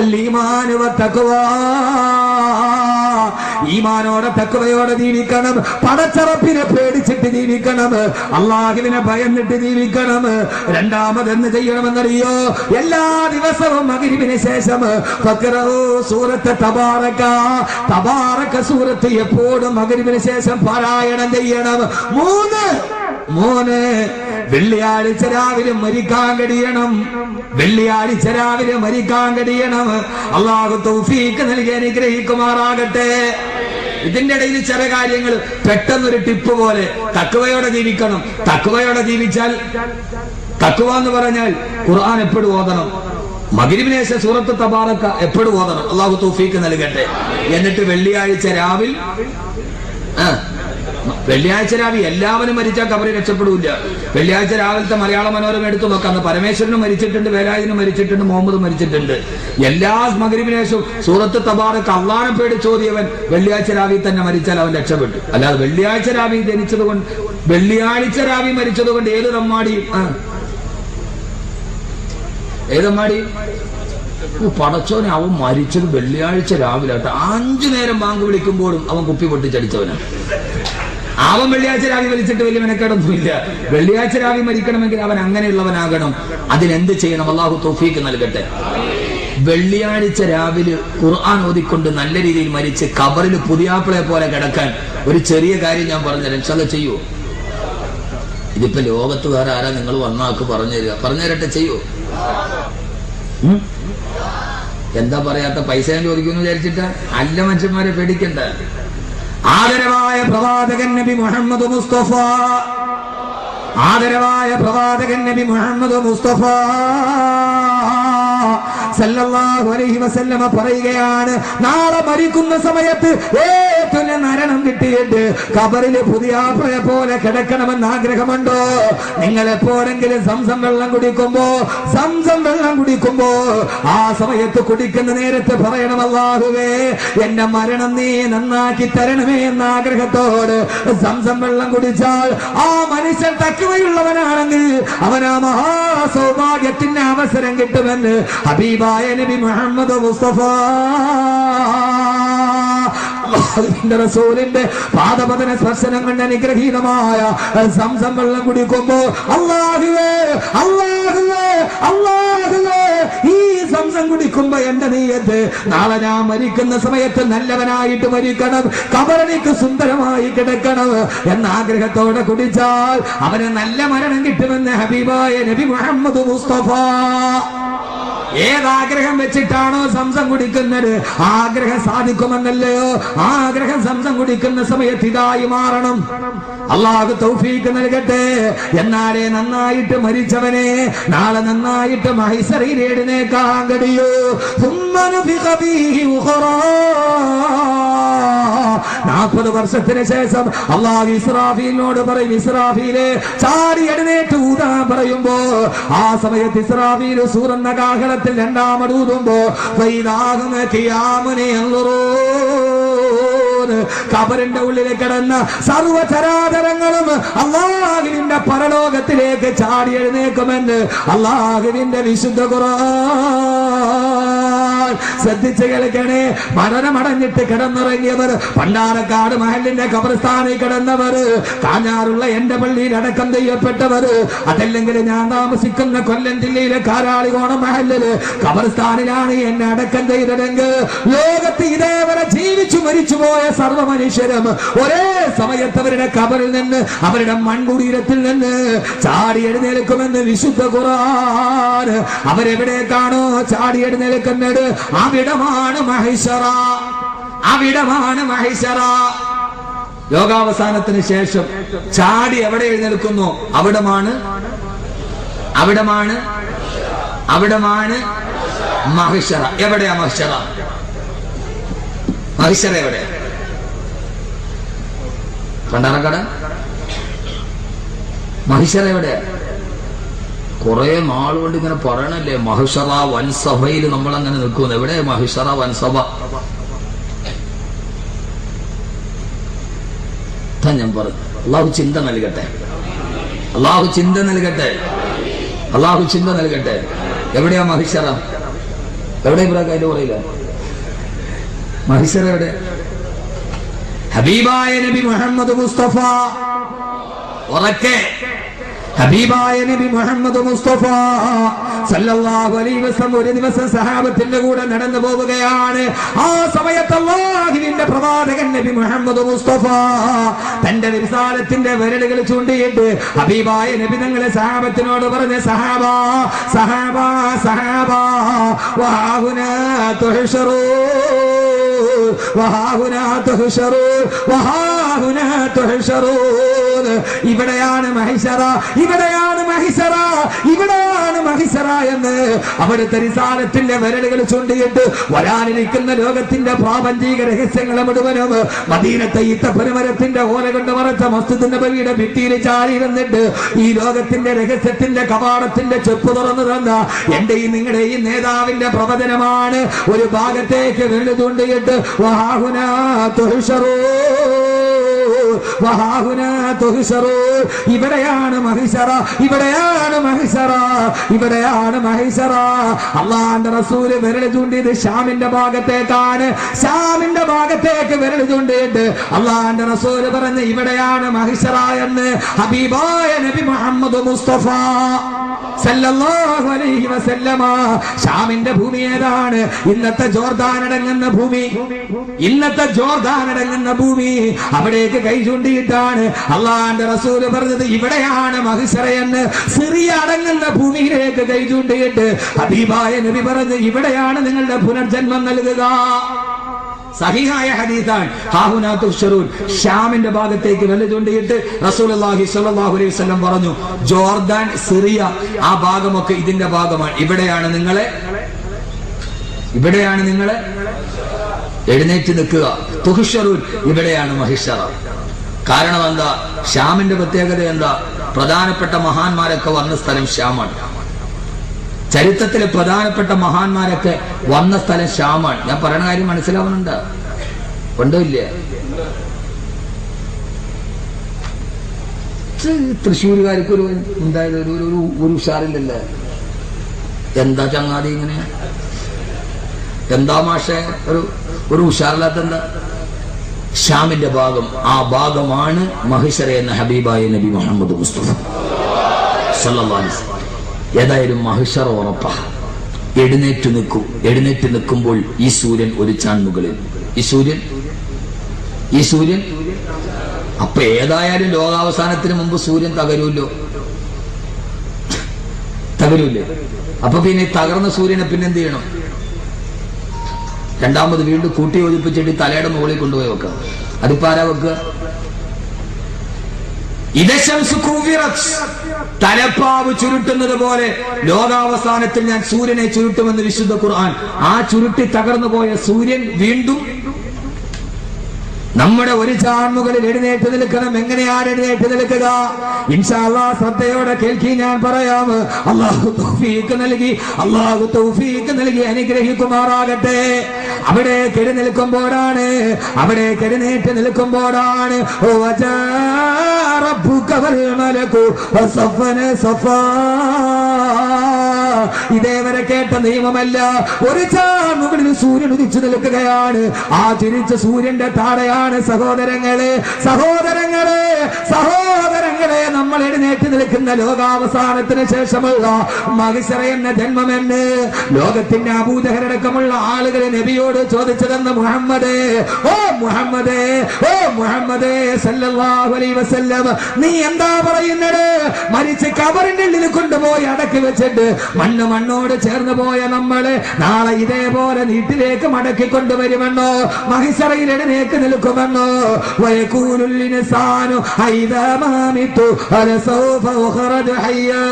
അൽ-ഈമാൻ വ തഖ്വാ, ഈമാനോടെ തഖ്വയോടെ ജീവിക്കണം. പടച്ചറപ്പിനെ പേടിച്ചിട്ട് ജീവിക്കണം. അള്ളാഹുവിനെ ഭയന്നിട്ട് ജീവിക്കണം. രണ്ടാമത് എന്ത് ചെയ്യണമെന്നറിയോ? എല്ലാ ദിവസവും മഗ്‌രിബിന് ശേഷം ഫഖ്റഉ സൂറത്ത് തബാറക, തബാറക സൂറത്ത് എപ്പോഴും മഗ്‌രിബിന് ശേഷം പാരായണം ചെയ്യണം. 3 വെള്ളിയാഴ്ച രാവിലെ മരിക്കാൻ കഴിയണം. വെള്ളിയാഴ്ച രാവിലെ മരിക്കാൻ കഴിയണം. അള്ളാഹു തൗഫീഖ് നൽകി അനുഗ്രഹിക്കുമാറാകട്ടെ. ഇതിന്റെ ഇടയിൽ ചില കാര്യങ്ങൾ പെട്ടെന്നൊരു ടിപ്പ് പോലെ തഖ്വയോടെ ജീവിക്കണം. തഖ്വയോടെ ജീവിച്ചാൽ, തഖ്വ എന്ന് പറഞ്ഞാൽ ഖുർആൻ എപ്പോഴും ഓതണം. മഗ്‌രിബിന് ശേഷം സൂറത്ത് തബാറക എപ്പോഴും ഓതണം. അള്ളാഹു തൗഫീഖ് നൽകട്ടെ. എന്നിട്ട് വെള്ളിയാഴ്ച രാവിലെ എല്ലാവരും മരിച്ചാൽ ഖബറിൽ രക്ഷപ്പെടില്ല. വെള്ളിയാഴ്ച രാവിലത്തെ മലയാള മനോരമ എടുത്തു നോക്കാം. പരമേശ്വരനും മരിച്ചിട്ടുണ്ട്, വേലായുധനും മരിച്ചിട്ടുണ്ട്, മുഹമ്മദ് മരിച്ചിട്ടുണ്ട്. എല്ലാ മഗ്‌രിബിന് ശേഷം സൂറത്ത് തബാറക അള്ളാഹനെ പേടിച്ച് ഓതിയവൻ വെള്ളിയാഴ്ച രാവിലെ തന്നെ മരിച്ചാൽ അവൻ രക്ഷപ്പെട്ടു. അല്ലാതെ വെള്ളിയാഴ്ച രാവിലെ ജനിച്ചത് കൊണ്ട്, വെള്ളിയാഴ്ച രാവിലെ മരിച്ചത് കൊണ്ട് ഏതമ്മാടി പടച്ചോനെ, അവൻ മരിച്ചത് വെള്ളിയാഴ്ച രാവിലെ ആട്ടെ. 5 നേരം ബാങ്ക് വിളിക്കുമ്പോഴും അവൻ കുപ്പി പൊട്ടിച്ചടിച്ചവനാണ്. അവൻ വെള്ളിയാഴ്ച രാവിലെ വലിച്ചിട്ട് വലിയ മെനക്കേടൊന്നുമില്ല. വെള്ളിയാഴ്ച രാവിലെ മരിക്കണമെങ്കിൽ അവൻ അങ്ങനെയുള്ളവനാകണം. അതിനെന്ത് ചെയ്യണം? അള്ളാഹു തൗഫീഖ് നൽകട്ടെ. വെള്ളിയാഴ്ച രാവിലെ ഖുർആൻ ഓതിക്കൊണ്ട് നല്ല രീതിയിൽ മരിച്ച് ഖബറിൽ പുതിയാപ്പിളെ പോലെ കിടക്കാൻ ഒരു ചെറിയ കാര്യം ഞാൻ പറഞ്ഞുതരാം. ഇൻഷാല്ലാഹ് ചെയ്യൂ? ഇതിപ്പോ ലോകത്ത് വേറെ ആരാ നിങ്ങൾ വന്നാക്ക് പറഞ്ഞുതരിക? പറഞ്ഞുതരട്ടെ, ചെയ്യൂ? എന്താ പറയാത്ത? പൈസ ചോദിക്കുന്നു വിചാരിച്ചിട്ട അല്ല, മനുഷ്യന്മാരെ പേടിക്കണ്ട. ആദരവായ പ്രവാചകൻ നബി മുഹമ്മദ് മുസ്തഫ, ആദരവായ പ്രവാചകൻ നബി മുഹമ്മദ് മുസ്തഫ സല്ലല്ലാഹു അലൈഹി വസല്ലമ പറയുകയാണ്, നാളെ മരിക്കുന്ന സമയത്ത് ഏറ്റവും മരണം കിട്ടിയിട്ട് ഖബറിൽ പുതിയാപ്പിളയെ പോലെ കിടക്കണമെന്ന് ആഗ്രഹമുണ്ടോ? നിങ്ങൾ എപ്പോഴെങ്കിലും സംസം വെള്ളം കുടിക്കുമ്പോ ആ സമയത്ത് കുടിക്കുന്ന നേരത്ത് പറയണം, അല്ലാഹുവേ എന്റെ മരണം നീ നന്നാക്കി തരണമേ എന്ന ആഗ്രഹത്തോട് സംസം വെള്ളം കുടിച്ചാൽ ആ മനുഷ്യൻ തഖ്വയുള്ളവനാണെങ്കിൽ അവനാ മഹാസൗഭാഗ്യത്തിന്റെ അവസരം കിട്ടുമെന്ന് ഹബീബായ നബി മുഹമ്മദ് മുസ്തഫ റസൂലിന്റെ പാദപതന സ്പർശനം കൊണ്ട് അനുഗ്രഹീതമായ സംസം വെള്ളം കുടിക്കുമ്പോ അല്ലാഹുവേ അല്ലാഹുവേ അല്ലാഹുവേ, ഈ സംസം കുടിക്കുമ്പോ എന്റെ നീയത്ത് നാളെ ഞാൻ മരിക്കുന്ന സമയത്ത് നല്ലവനായിട്ട് മരിക്കണം, ഖബറിലേക്ക് സുന്ദരമായി കിടക്കണം എന്ന ആഗ്രഹത്തോടെ കുടിച്ചാൽ അവന് നല്ല മരണം കിട്ടുമെന്ന് ഹബീബായ നബി മുഹമ്മദ് മുസ്തഫ ഏതാഗ്രഹം വെച്ചിട്ടാണോ സംസം കുടിക്കുന്നത് ആഗ്രഹം സാധിക്കുമെന്നല്ലയോ. ആഗ്രഹം സംസം കുടിക്കുന്ന സമയത്ത് ഇതായി മാറണം. അള്ളാഹു തൗഫീഖ് നൽകട്ടെ. എന്നാലേ നന്നായിട്ട് മരിച്ചവനെ നാളെ നന്നായിട്ട് മഹ്ശറിൽ എഴുന്നേൽക്കാൻ കഴിയൂ. 40 വർഷത്തിന് ശേഷം അള്ളാഹു ഇസ്രാഫീലിനോട് പറയും, ഇസ്രാഫീലെ ചാടി എഴുന്നേറ്റ് ഊതാൻ പറയുമ്പോ ആ സമയത്ത് ഇസ്രാഫീൽ സൂറന്ന കാഹളത്തിൽ രണ്ടാമതൂതുമ്പോ ഖബറിന്റെ ഉള്ളിൽ കിടന്ന സർവചരാചരങ്ങളും അള്ളാഹുവിന്റെ പരലോകത്തിലേക്ക് ചാടി എഴുന്നേക്കുമെന്ന് അള്ളാഹുവിന്റെ വിശുദ്ധ ഖുർആൻ. ശ്രദ്ധിച്ച് കേൾക്കണേ. മരണമടഞ്ഞിട്ട് കിടന്നിറങ്ങിയവർ, പണ്ടാരക്കാട് മഹലിന്റെ ഖബർസ്ഥാനിൽ കിടന്നവർ, കാഞ്ഞാറുള്ള എന്റെ പള്ളിയിൽ അടക്കം ചെയ്യപ്പെട്ടവർ, അതല്ലെങ്കിൽ ഞാൻ താമസിക്കുന്ന കൊല്ലം ജില്ലയിലെ കാരാളികോണം മഹലില് ഖബർസ്ഥാനിലാണ് എന്നെ അടക്കം ചെയ്തതെങ്കിൽ ലോകത്ത് ഇതേവരെ ജീവിച്ചു മരിച്ചുപോയ സർവ്വ മനുഷ്യരും ഒരേ സമയത്ത് അവരുടെ ഖബറിൽ നിന്ന്, അവരുടെ മൺകുടീരത്തിൽ നിന്ന് ചാടി എഴുന്നേൽക്കുമെന്ന് വിശുദ്ധ ഖുർആൻ. അവരെവിടേക്കാണോ ചാടി എഴുന്നേൽക്കുന്നത് അവിടമാണ് മഹ്ശറ. അവിടമാണ് മഹ്ശറ. ലോകാവസാനത്തിന് ശേഷം ചാടി എവിടെ എഴുന്നേൽക്കുന്നു അവിടമാണ് മഹ്ശറ. എവിടെയാ മഹ്ശറ? മഹ്ശറ എവിടെ? പണ്ടാരക്കാട് മഹ്ശറ എവിടെ? കുറെ നാളുകൊണ്ട് ഇങ്ങനെ പറയണല്ലേ മഹ്ശറ വൻസഭയിൽ നമ്മളങ്ങനെ നിൽക്കുന്നു. എവിടെ മഹ്ശറ വൻസഭ? ഞാൻ പറഞ്ഞു, അള്ളാഹു ചിന്ത നൽകട്ടെ, അള്ളാഹു ചിന്ത നൽകട്ടെ, അള്ളാഹു ചിന്ത നൽകട്ടെ. എവിടെയാ മഹ്ശറ? എവിടെ ഇബ്രാഹിം അതിന്റെ പറയില്ല മഹ്ശറ എവിടെ? ഹബീബായ നബി മുഹമ്മദ് മുസ്തഫ, ഉറക്കെ ഹബീബായ നബി മുഹമ്മദ് മുസ്തഫ സല്ലല്ലാഹു അലൈഹി വസല്ലം ഒരു ദിവസം സഹാബത്തിന്റെ കൂടെ നടന്നു പോവുകയാണ്. ആ സമയത്ത് അല്ലാഹുവിന്റെ പ്രവാചകൻ നബി മുഹമ്മദ് മുസ്തഫ തന്റെ വിസാലത്തിന്റെ വിരലുകൾ ചൂണ്ടിയിട്ട് ഹബീബായ നബി തങ്ങളെ സഹാബത്തിനോട് പറഞ്ഞ, സഹാബാ സഹാബാ സഹാബാ വഹാഹുനാ തുഹ്ശറൂ വഹാഹുനാ തുഹ്ശറൂ വഹാഹുനാ തുഹ്ശറൂ. ഇവിടെയാണ് മഹ്ശറ, ഇവിടെയാണ് മഹ്ശറ, ഇവിടെയാണ് മഹ്ശറ എന്ന് അവിടുത്തെ റിസാലത്തിന്റെ വിരലുകൾ ചൂണ്ടിയിട്ട് വരാനിരിക്കുന്ന ലോകത്തിന്റെ പ്രാപഞ്ചിക രഹസ്യങ്ങളെ മുഴുവനും മദീനത്തെ ഈത്തപ്പനമരത്തിന്റെ ഓല കൊണ്ട് മറച്ച മസ്ജിദ് നബവിയുടെ ഭിത്തിയിൽ ചാരിയിരുന്നിട്ട് ഈ ലോകത്തിന്റെ രഹസ്യത്തിന്റെ കവാടത്തിന്റെ ചെപ്പ് തുറന്നു തന്ന എന്റെയും നിങ്ങളുടെയും നേതാവിന്റെ പ്രവചനമാണ്. ഒരു ഭാഗത്തേക്ക് വിരൽ ചൂണ്ടിയിട്ട് വഹാഹുനാ തുഹ്ശറൂ വഹാഹുനാ തുഹ്ശറൂ. ഇവിടെയാണ് മഹ്ശറ, ഇവിടെയാണ് മഹ്ശറ, ഇവിടെയാണ് മഹ്ശറ. അല്ലാഹുവിന്റെ റസൂൽ വിരൽ ചൂണ്ടിയത് ഷാമിന്റെ ഭാഗത്തേക്കാണ്. ഷാമിന്റെ ഭാഗത്തേക്ക് വിരൽ ചൂണ്ടിയിട്ട് അല്ലാഹുവിന്റെ റസൂൽ പറഞ്ഞു, ഇവിടെയാണ് മഹ്ശറ എന്ന് ഹബീബായ നബി മുഹമ്മദ് മുസ്തഫ സല്ലല്ലാഹു അലൈഹി വസല്ലമ. ഷാമിന്റെ ഭൂമി ഏതാണ്? ഇന്നത്തെ ജോർദാൻ അടങ്ങുന്ന ഭൂമി, ഇന്നത്തെ ജോർദാൻ അടങ്ങുന്ന ഭൂമി. അവിടേക്ക് കൈ ചൂണ്ടിയിട്ടാണ് അള്ളാഹുവിന്റെ റസൂല് പറഞ്ഞത്, ഇവിടെയാണ് മഹ്ശറ എന്ന്. സിറിയ അടങ്ങുന്ന ഭൂമിയിലേക്ക് കൈ ചൂണ്ടിയിട്ട് ഹബീബായ നബി പറഞ്ഞത്, ഇവിടെയാണ് നിങ്ങളുടെ പുനർജന്മം നൽകുക. സഹിഹായ ഹദീസാണ്. ഹാഹുനാ തുഹ്ശറൂൻ. ഷാമിന്റെ ഭാഗത്തേക്ക് വിരൽ ചൂണ്ടിയിട്ട് റസൂലുള്ളാഹി സ്വല്ലല്ലാഹു അലൈഹി വസല്ലം പറഞ്ഞു, ജോർദാൻ, സിറിയ ആ ഭാഗമൊക്കെ ഇതിന്റെ ഭാഗമാണ്. ഇവിടെയാണ് നിങ്ങളെ എഴുന്നേറ്റ് നിൽക്കുക. തുഹ്ശറൂൻ, ഇവിടെയാണ് മഹ്ശറ. കാരണം എന്താ? ഷാമിന്റെ പ്രത്യേകത എന്താ? പ്രധാനപ്പെട്ട മഹാന്മാരൊക്കെ വന്ന സ്ഥലം ഷാമാണ്. ചരിത്രത്തിലെ പ്രധാനപ്പെട്ട മഹാന്മാരൊക്കെ വന്ന സ്ഥലം ഷാമാണ്. ഞാൻ പറയണ കാര്യം മനസ്സിലാവുന്നുണ്ട്? ഉണ്ടോ ഇല്ല? തൃശ്ശൂരുകാർക്ക് ഒരു ഉണ്ടായത് ഒരു ഉഷാറില്ലല്ലേ? എന്താ ചങ്ങാതി ഇങ്ങനെ? എന്താ മാഷെ ഒരു ഉഷാറില്ലാത്ത എന്താ? ഷാമിന്റെ ഭാഗം, ആ ഭാഗമാണ് മഹ്ശറ എന്ന ഹബീബായ നബി മുഹമ്മദ് മുസ്തഫ സല്ലല്ലാഹു അലൈഹി വസല്ലം. ഏതായാലും മഹ്ശറ ഉറപ്പാ. എഴുന്നേറ്റ് നിൽക്കുമ്പോൾ ഈ സൂര്യൻ ഒരു ചാൺമുകളിൽ, ഈ സൂര്യൻ അപ്പൊ ഏതായാലും ലോകാവസാനത്തിന് മുമ്പ് സൂര്യൻ തകരൂല്ലോ. തകരൂല്ലേ? അപ്പൊ പിന്നെ തകർന്ന സൂര്യനെ പിന്നെ എന്ത് ചെയ്യണം? രണ്ടാമത് വീണ്ടും കൂട്ടി യോജിപ്പിച്ചിട്ട് തലയുടെ മുകളിൽ കൊണ്ടുപോയി വെക്കാം. അതിപ്പോ ആരാ വെക്കുക? തലപ്പാവ് ചുരുട്ടുന്നത് പോലെ ലോകാവസാനത്തിൽ ഞാൻ സൂര്യനെ ചുരുട്ടുമെന്ന് വിശുദ്ധ ഖുർആൻ. ആ ചുരുട്ടി തകർന്നു പോയ സൂര്യൻ വീണ്ടും നമ്മുടെ ഒരു ചാൺമുകളിൽ എഴുന്നേറ്റ് നിൽക്കണം. എങ്ങനെയാണ് എഴുന്നേറ്റ് നിൽക്കുക? ഇൻഷാ അല്ലാഹ് ശ്രദ്ധയോടെ കേൾക്കി, ഞാൻ പറയാം. അല്ലാഹു തൗഫീഖ് നൽകി, അല്ലാഹു തൗഫീഖ് നൽകി അനുഗ്രഹിക്കുമാറാകട്ടെ. അവിടെ എഴുന്നേൽക്കുമ്പോഴാണ്, അവിടെ എഴുന്നേറ്റ് നിൽക്കുമ്പോഴാണ് റബ്ബുക വൽ മലകു വസഫന സഫാ. ഇതേവരെ കേട്ട നിയമമല്ല. ഒരു ചാൺമുകളിൽ സൂര്യൻ ഉദിച്ചു നിൽക്കുകയാണ്. ആ തിരിച്ച സൂര്യന്റെ താഴെയാണ് സഹോദരങ്ങളെ, സഹോദരങ്ങളെ, സഹോദരങ്ങളെ, നമ്മൾ എഴുന്നേറ്റ് നിൽക്കുന്ന ലോകാവസാനത്തിന് ശേഷമുള്ള മഹ്ശറ എന്ന ജന്മമെന്ന് ലോകത്തിന്റെ അബൂജഹലടക്കമുള്ള ആളുകൾ നബിയോട് ചോദിച്ചതെന്ന് മുഹമ്മദേ, ഓ മുഹമ്മദേ, ഓ മുഹമ്മദേ സല്ലല്ലാഹു അലൈഹി വസല്ലം, നീ എന്താ പറയുന്നത്? മരിച്ച് കബറിന്റെ ഉള്ളിൽ കൊണ്ടുപോയി അടക്കി വെച്ചിട്ട് മണ്ണോട് ചേർന്ന് പോയ നമ്മളെ നാളെ ഇതേപോലെ വീട്ടിലേക്ക് മടക്കി കൊണ്ടുവരുമെന്നോ? മഹ്ശറയിൽ എഴുന്നേറ്റ് നിൽക്കുമെന്നോ? വയഖൂലുൽ ഇൻസാനു ഹൈദാ മാമിതു അലസൗഫ ഉഖറജ ഹയ്യാ.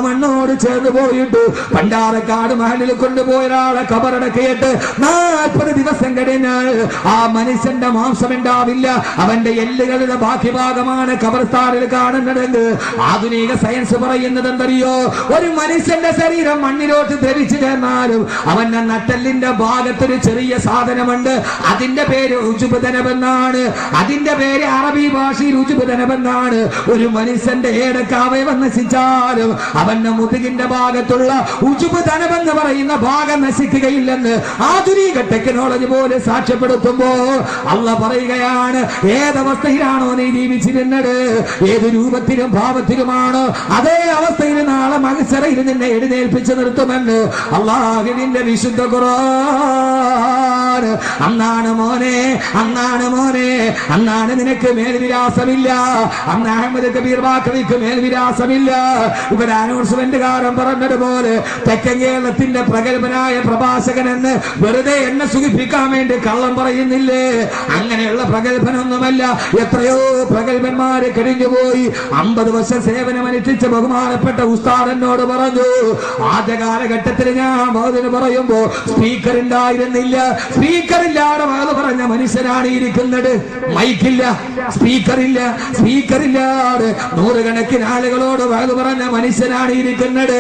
മണ്ണോട് ചേർന്ന് പോയിട്ട് പണ്ടാരക്കാട് മഹലിൽ കൊണ്ടുപോയ ഒരാളെ കബറടക്കിയിട്ട് 40 ദിവസം കഴിഞ്ഞാൽ ആ മനുഷ്യന്റെ മാംസം ഉണ്ടാവില്ല. അവന്റെ എല്ലുകളുടെ ബാക്കി ഭാഗമാണ് കബർസ്ഥാനിൽ കാണുന്നതെന്ന് ആധുനിക സയൻസ് പറയുന്നത് എന്തറിയോ? ഒരു മനുഷ്യന്റെ ശരീരം മണ്ണിലോട്ട് ദ്രവിച്ചു ചേർന്നാലും അവന്റെ നട്ടെല്ലിന്റെ ഭാഗത്തൊരു ചെറിയ സാധനമുണ്ട്. അതിന്റെ പേര് ഉജുബുദനബെന്നാണ്. അതിന്റെ പേര് അറബി ഭാഷയിൽ ഉജുബുദനബെന്നാണ്. ഒരു മനുഷ്യന്റെ ഏതൊക്കെ അവയവം നശിച്ചാലും അവന്റെ മുതുകിന്റെ ഭാഗത്തുള്ള ഉജുബുദനബെന്ന് പറയുന്ന ഭാഗം നശിക്കുകയില്ലെന്ന് ആധുനിക ടെക്നോളജി പോലെ സാക്ഷ്യപ്പെടുത്തുമ്പോ അല്ലാഹ് പറയുകയാണ്, ഏതവസ്ഥയിലാണോ നീ ജീവിച്ചിരുന്നത്, ഏത് രൂപത്തിലും ഭാവത്തിലുമാണോ അതേ അവസ്ഥയിൽ നാളെ മഹ്ശറയിൽ നിന്നെ എഴുന്നേൽപ്പിച്ച് നിർത്തുമെന്ന് അല്ലാഹുവിന്റെ വിശുദ്ധ ഖുർആൻ. അന്നാണ് മോനെ, അന്നാണ് മോനെ, അന്നാണ് നിനക്ക് മേൽവിലാസമില്ല. അന്ന് അഹമ്മദ് കബീർ ബാക്കവിക്ക് മേൽവിലാസമില്ല. ഇവർ അനൗൺസ്മെന്റുകാരൻ പറഞ്ഞതുപോലെ തെക്കൻ കേരളത്തിന്റെ പ്രഗത്ഭനായ പ്രഭാഷകൻ എന്ന് വെറുതെ എന്നെ സുഖിപ്പിക്കാൻ വേണ്ടി കള്ളം പറയുന്നില്ലേ? അങ്ങനെയുള്ള പ്രഗത്ഭനൊന്നുമല്ല. എത്രയോ പ്രഗത്ഭന്മാര് കഴിഞ്ഞുപോയി. 50 വർഷം സേവനമനുഷ്ഠിച്ച ബഹുമാനപ്പെട്ട ഉസ്താദ് എന്നോട് പറഞ്ഞു, ആദ്യ കാലഘട്ടത്തിൽ ഞാൻ മൗലിന് പറയുമ്പോ സ്പീക്കർ ഉണ്ടായിരുന്നില്ല. സ്പീക്കറില്ലാതെ വാത് പറഞ്ഞ മനുഷ്യനാണ് ഇരിക്കുന്നത്. മൈക്കില്ല, സ്പീക്കറില്ല, സ്പീക്കറില്ലാതെ നൂറുകണക്കിന് ആളുകളോട് വാത് പറഞ്ഞ മനുഷ്യനാണ് ഇരിക്കുന്നത്.